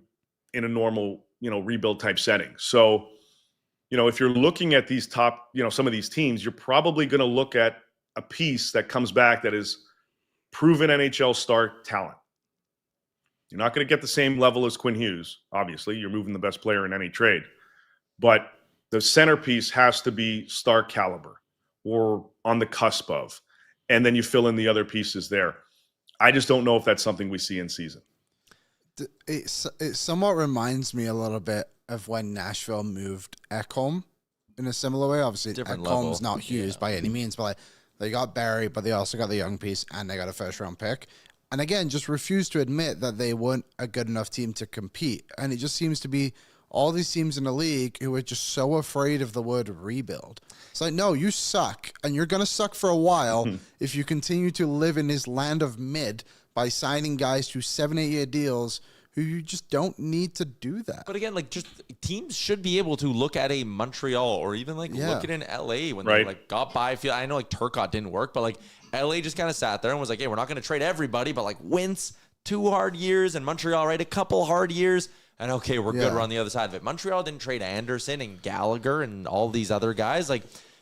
in a normal, rebuild type setting. So, if you're looking at these top, some of these teams, you're probably going to look at a piece that comes back that is proven NHL star talent. You're not going to get the same level as Quinn Hughes. Obviously, you're moving the best player in any trade, but the centerpiece has to be star caliber or on the cusp of, and then you fill in the other pieces there. I just don't know if that's something we see in season. It somewhat reminds me a little bit of when Nashville moved Ekholm in a similar way. Obviously, Different Ekholm's level. not Hughes by any means, but they got Barry, but they also got the young piece, and they got a first-round pick. And again, just refused to admit that they weren't a good enough team to compete. And it just seems to be all these teams in the league who are just so afraid of the word rebuild. It's like, no, you suck, and you're going to suck for a while if you continue to live in this land of mid by signing guys to 7-8 year deals who you just don't need to do that. But again, just teams should be able to look at a Montreal or even look at an LA when they got by. I know Turcotte didn't work, but LA just kind of sat there and was like, hey, we're not going to trade everybody, but Wentz 2 hard years and Montreal, a couple hard years. And okay, we're good. We're on the other side of it. Montreal didn't trade Anderson and Gallagher and all these other guys.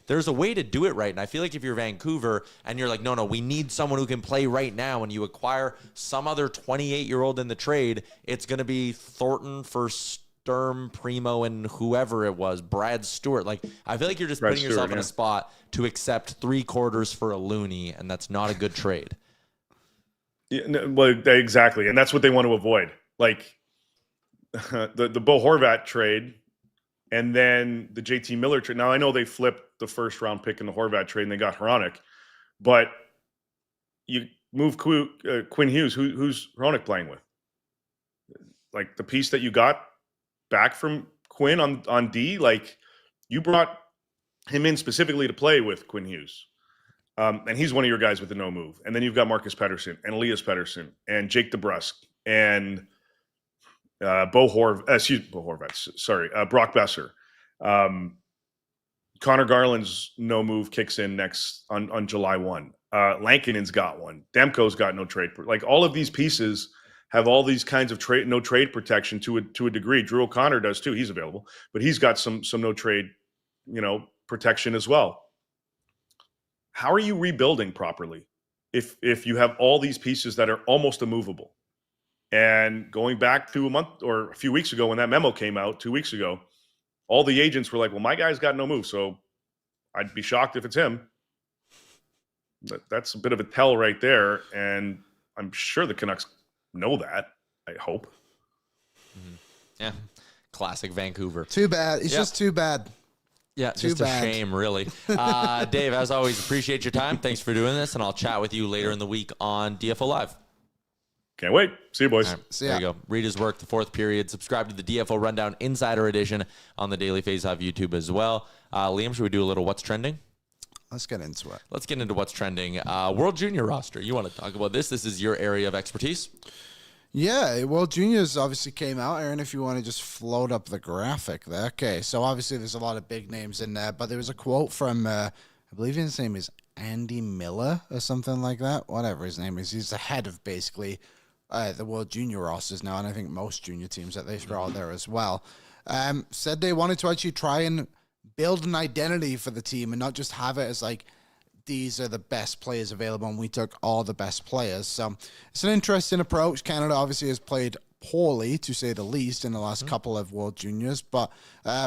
There's a way to do it right. And I feel like if you're Vancouver and you're no, we need someone who can play right now, and you acquire some other 28-year-old in the trade, it's going to be Thornton for Sturm, Primo, and whoever it was, Brad Stewart. I feel like you're just putting yourself in a spot to accept 3/4 for a loony, and that's not a good trade. Yeah, well, exactly. And that's what they want to avoid. The Bo Horvat trade, and then the JT Miller trade. Now, I know they flipped the first-round pick in the Horvat trade, and they got Hronek. But you move Quinn Hughes. Who's Hronek playing with? The piece that you got back from Quinn on D, you brought him in specifically to play with Quinn Hughes. And he's one of your guys with the no move. And then you've got Marcus Pettersson and Elias Pettersson and Jake DeBrusk and Brock Besser. Connor Garland's no move kicks in next on July 1. Lankinen's got one. Demko's got no trade. All of these pieces have all these kinds of no trade protection to a degree. Drew O'Connor does too. He's available, but he's got some no trade, protection as well. How are you rebuilding properly if you have all these pieces that are almost immovable? And going back to a month or a few weeks ago when that memo came out 2 weeks ago, all the agents were like, well, my guy's got no move, so I'd be shocked if it's him. That's a bit of a tell right there, and I'm sure the Canucks know that, I hope. Yeah. Classic Vancouver. Too bad. It's Yep. just too bad. Yeah, Too just bad. a shame, really. Dave, as always, appreciate your time. Thanks for doing this, and I'll chat with you later in the week on DFO Live. Can't wait. See you, boys. All right, See there ya. you go. Read his work, The Fourth Period. Subscribe to the DFO Rundown Insider Edition on the Daily Faceoff YouTube as well. Liam, should we do a little What's Trending? Let's get into it. Let's get into What's Trending. World Junior roster. You want to talk about this? This is your area of expertise. Yeah, well, juniors obviously came out. Aaron, if you want to just float up the graphic there. Okay, so obviously there's a lot of big names in there, but there was a quote from, I believe his name is Andy Miller or something like that. Whatever his name is. He's the head of basically the World Junior rosters now, and I think most junior teams that they throw out there as well. Said they wanted to actually try and build an identity for the team and not just have it as like, these are the best players available, and we took all the best players. So it's an interesting approach. Canada obviously has played poorly, to say the least, in the last couple of World Juniors. But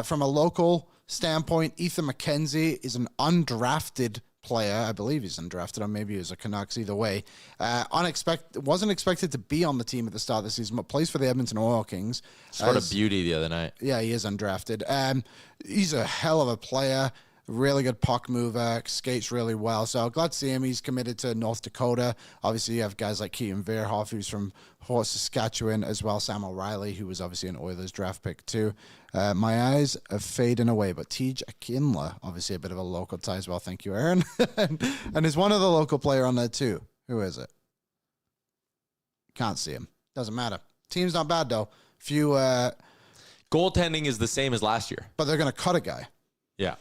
from a local standpoint, Ethan McKenzie is an undrafted player. I believe he's undrafted, or maybe he was a Canucks. Either way, wasn't expected to be on the team at the start of the season, but plays for the Edmonton Oil Kings. Sort of beauty the other night. Yeah, he is undrafted. He's a hell of a player. Really good puck mover, skates really well. So glad to see him. He's committed to North Dakota. Obviously, you have guys like Keaton Verhoff, who's from Fort Saskatchewan, as well. Sam O'Reilly, who was obviously an Oilers draft pick too. My eyes are fading away, but Tej Akinla, obviously a bit of a local tie as well. Thank you, Aaron. and is one of the local player on there too. Who is it? Can't see him. Doesn't matter. Team's not bad though. Few, Goaltending is the same as last year. but they're gonna cut a guy. Yeah.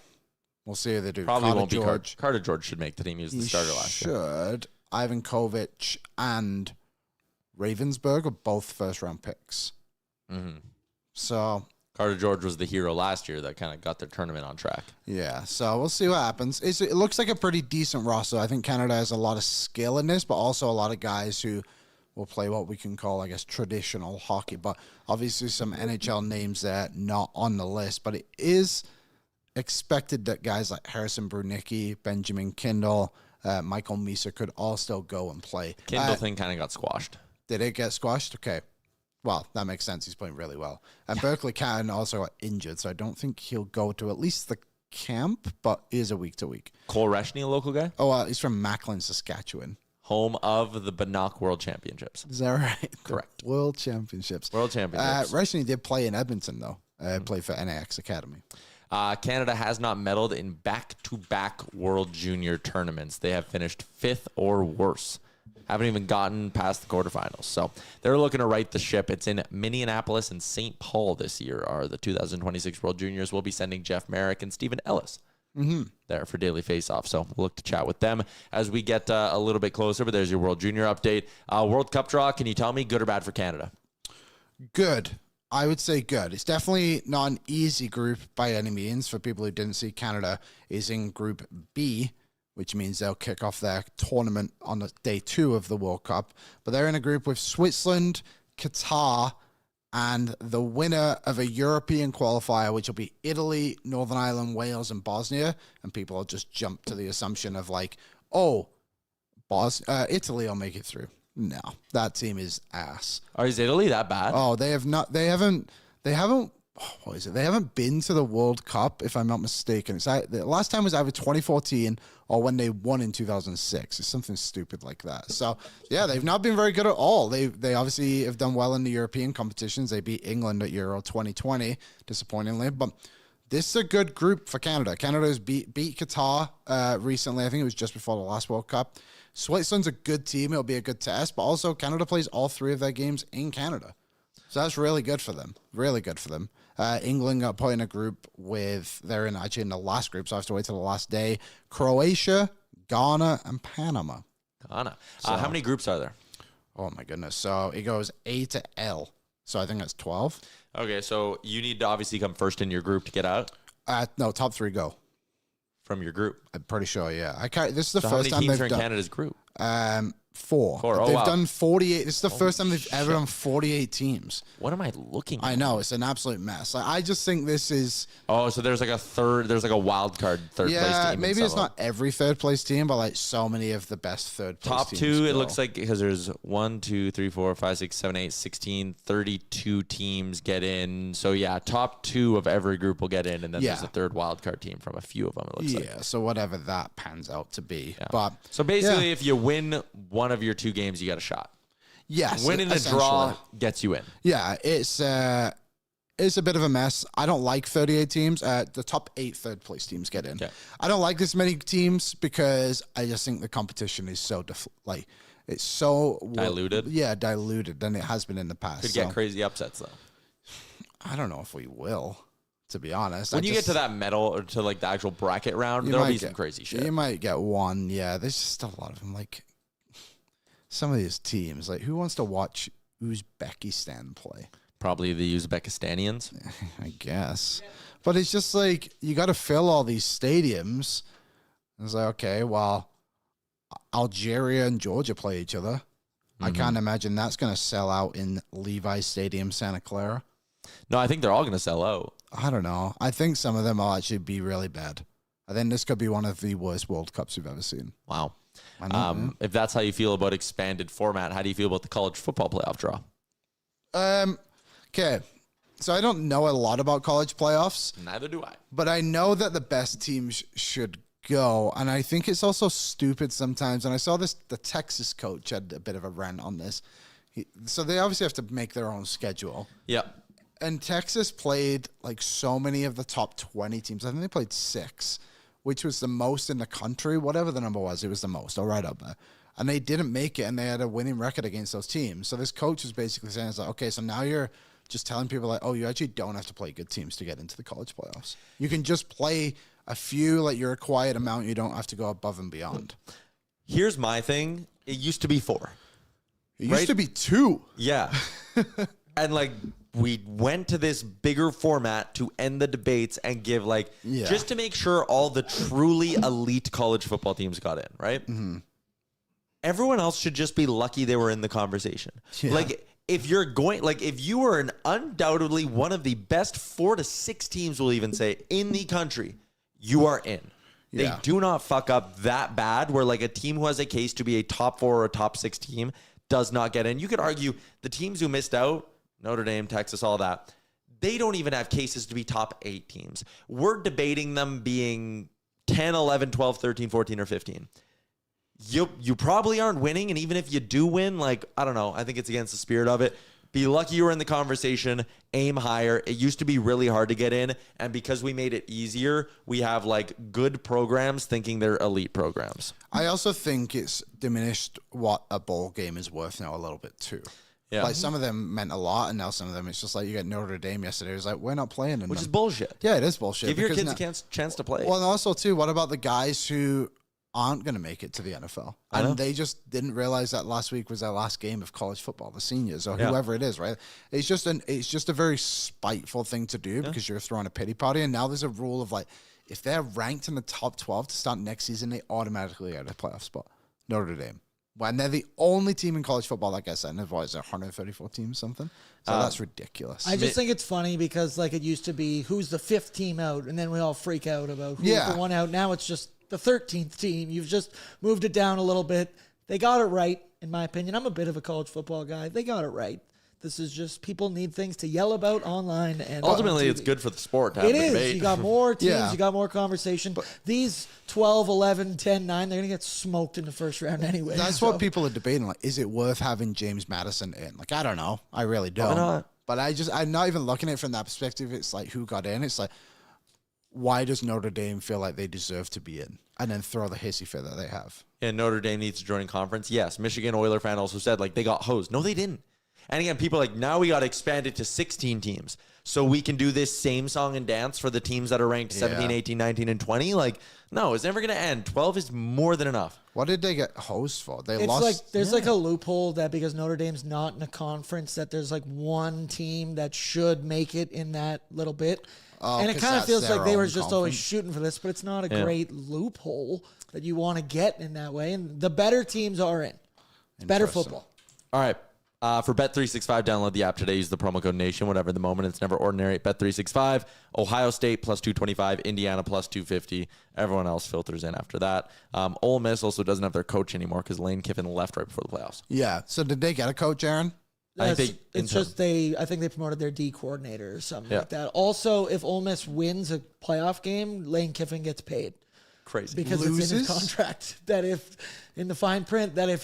We'll see how they do. Probably Carter won't be George. Carter George should make the team. He was the starter last year. Should. Ivan Kovic and Ravensburg are both first-round picks. Mm-hmm. So, Carter George was the hero last year that kind of got their tournament on track. yeah. So, we'll see what happens. It looks like a pretty decent roster. I think Canada has a lot of skill in this, but also a lot of guys who will play what we can call, I guess, traditional hockey. But obviously some NHL names there not on the list. But it is expected that guys like Harrison Brunicki, Benjamin Kindle, Michael Misa could all still go and play. Kindle thing kind of got squashed. Did it get squashed? Okay. Well, that makes sense. He's playing really well. And Berkeley Cannon also got injured, so I don't think he'll go to at least the camp, but is a week-to-week. Cole Reshney, a local guy? Oh, he's from Macklin, Saskatchewan. Home of the Bannock World Championships. Is that right? Correct. The World Championships. World Championships. Reshney did play in Edmonton, though. Played for NAX Academy. Canada has not medaled in back-to-back World Junior tournaments. They have finished 5th or worse. Haven't even gotten past the quarterfinals. So they're looking to right the ship. It's in Minneapolis and St. Paul this year are the 2026 World Juniors. We'll be sending Jeff Merrick and Stephen Ellis there for Daily Face-Off. So we'll look to chat with them as we get a little bit closer. But there's your World Junior update. World Cup draw, can you tell me good or bad for Canada? Good. I would say good. It's definitely not an easy group by any means. For people who didn't see, Canada is in Group B, which means they'll kick off their tournament on the day 2 of the World Cup. But they're in a group with Switzerland, Qatar, and the winner of a European qualifier, which will be Italy, Northern Ireland, Wales, and Bosnia. And people will just jump to the assumption of like, oh, Italy will make it through. No, that team is ass. Is Italy that bad? Oh, they haven't, what is it? They haven't been to the World Cup, if I'm not mistaken. The last time was either 2014 or when they won in 2006. It's something stupid like that. So, yeah, they've not been very good at all. They obviously have done well in the European competitions. They beat England at Euro 2020, disappointingly. But this is a good group for Canada. Canada has beat Qatar recently. I think it was just before the last World Cup. Switzerland's a good team. It'll be a good test. But also, Canada plays all 3 of their games in Canada. So that's really good for them. Really good for them. England got put in a group they're actually in the last group, so I have to wait till the last day. Croatia, Ghana, and Panama. Ghana. How many groups are there? Oh, my goodness. So it goes A to L. So I think that's 12. Okay, so you need to obviously come first in your group to get out No, top 3 go. from your group. I'm pretty sure, yeah. This is the So how first many time teams they've are in done. Canada's group? Four. Oh, They've wow. done 48. This is the first time they've ever done 48 teams. What am I looking at? I know, it's an absolute mess. Like, I just think this is... Oh, so there's like a wild card third place Yeah, team. maybe it's not every third place team, but like so many of the best third place Top teams. two, it go. looks like, because there's 1, 2, 3, 4, 5, 6, 7, 8, 16, 32 teams get in. So yeah, top two of every group will get in, and then there's a third wild card team from a few of them, it looks like. Yeah, so whatever that pans out to be. Yeah. But so basically, if you win one of your two games, you got a shot. yes, Winning the draw gets you in. Yeah, it's a bit of a mess. I don't like 38 teams. The top 8 third place teams get in. Okay. I don't like this many teams because I just think the competition is so it's so Diluted? Yeah, diluted than it has been in the past. Could get crazy upsets, though. I don't know if we will, to be honest. When you get to that medal or to like the actual bracket round, there'll be some crazy shit. You might get one. Yeah, there's just a lot of them. Like some of these teams, like who wants to watch Uzbekistan play? Probably the Uzbekistanians. I guess. But it's just like you got to fill all these stadiums. It's like, okay, well, Algeria and Georgia play each other. I can't imagine that's going to sell out in Levi Stadium, Santa Clara. No, I think they're all going to sell out. I don't know. I think some of them will actually be really bad. I think this could be one of the worst World Cups we've ever seen. Wow. I know, If that's how you feel about expanded format, how do you feel about the college football playoff draw? Okay. So I don't know a lot about college playoffs, Neither do I. but I know that the best teams should go. And I think it's also stupid sometimes. And I saw the Texas coach had a bit of a rant on this. So they obviously have to make their own schedule. Yep. And Texas played like so many of the top 20 teams. I think they played 6, which was the most in the country. Whatever the number was, it was the most. All right up there. And they didn't make it, and they had a winning record against those teams. So this coach was basically saying, it's like, okay, so now you're just telling people like, oh, you actually don't have to play good teams to get into the college playoffs. You can just play a few, like you're a quiet amount. You don't have to go above and beyond. Here's my thing. It used to be 4. It used to be 2. Yeah. And like we went to this bigger format to end the debates and give like just to make sure all the truly elite college football teams got in, right? Mm-hmm. Everyone else should just be lucky they were in the conversation. Yeah. Like if you're going, like if you were an undoubtedly one of the best 4 to 6 teams, we'll even say, in the country, you are in. They do not fuck up that bad where like a team who has a case to be a top 4 or a top 6 team does not get in. You could argue the teams who missed out, Notre Dame, Texas, all that, they don't even have cases to be top 8 teams. We're debating them being 10, 11, 12, 13, 14, or 15. You probably aren't winning, and even if you do win, like, I don't know, I think it's against the spirit of it. Be lucky you were in the conversation, aim higher. It used to be really hard to get in, and because we made it easier, we have, like, good programs thinking they're elite programs. I also think it's diminished what a bowl game is worth now a little bit, too. Yeah. Like some of them meant a lot, and now some of them it's just like you got Notre Dame yesterday. It was like we're not playing in Which them. is bullshit. Yeah, it is bullshit. Give your kids a chance to play. Well, and also too, what about the guys who aren't going to make it to the NFL? And they just didn't realize that last week was their last game of college football, the seniors or whoever it is, right? It's just a very spiteful thing to do because you're throwing a pity party. And now there's a rule of like, if they're ranked in the top 12 to start next season, they automatically get a playoff spot. Notre Dame. When they're the only team in college football, like I said, and what is it, 134 teams, something? So that's ridiculous. I just think it's funny because like it used to be who's the 5th team out, and then we all freak out about who's the one out. Now it's just the 13th team. You've just moved it down a little bit. They got it right, in my opinion. I'm a bit of a college football guy. They got it right. This is just people need things to yell about online. And ultimately, it's good for the sport to have the debate. You got more teams. You got more conversation. But these 12, 11, 10, 9, they're going to get smoked in the first round anyway. That's what people are debating. Like, is it worth having James Madison in? Like, I don't know. I really don't. Why not? But I'm not even looking at it from that perspective. It's like, who got in? It's like, why does Notre Dame feel like they deserve to be in? And then throw the hissy fit that they have. And Notre Dame needs to join a conference. Yes. Michigan Oiler fan also said, like, they got hosed. No, they didn't. And again, people are like, now we got to expand it to 16 teams so we can do this same song and dance for the teams that are ranked 17, 18, 19, and 20. Like, no, it's never going to end. 12 is more than enough. What did they get hosed for? They it's lost. Like, there's like a loophole that because Notre Dame's not in a conference, that there's like one team that should make it in that little bit. Oh, and it kind of feels like they were just always conference. shooting for this, but it's not a great loophole that you want to get in that way. And the better teams are in. Better Interesting. football. All right. For Bet365, download the app today. Use the promo code NATION. Whatever the moment, it's never ordinary. Bet365. Ohio State plus 225. Indiana plus 250. Everyone else filters in after that. Ole Miss also doesn't have their coach anymore because Lane Kiffin left right before the playoffs. Yeah. So did they get a coach, Aaron? I think It's just I think they promoted their D coordinator or something Yeah. like that. Also, if Ole Miss wins a playoff game, Lane Kiffin gets paid. Crazy. Because it's in his Loses? contract that if in the fine print that if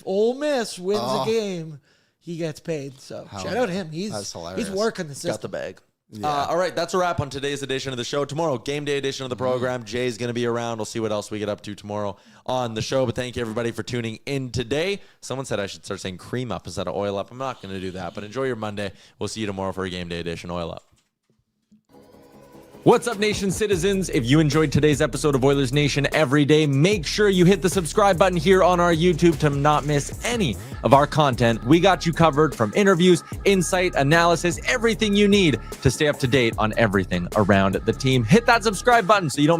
Ole Miss wins a game, he gets paid. So shout out to him. That's hilarious. He's working the system. Got the bag. All right, that's a wrap on today's edition of the show. Tomorrow, game day edition of the program. Jay's going to be around. We'll see what else we get up to tomorrow on the show. But thank you, everybody, for tuning in today. Someone said I should start saying cream up instead of oil up. I'm not going to do that, but enjoy your Monday. We'll see you tomorrow for a game day edition. Oil up. What's up, Nation citizens? If you enjoyed today's episode of Oilers Nation Every Day, make sure you hit the subscribe button here on our YouTube to not miss any of our content. We got you covered from interviews, insight, analysis, everything you need to stay up to date on everything around the team. Hit that subscribe button so you don't miss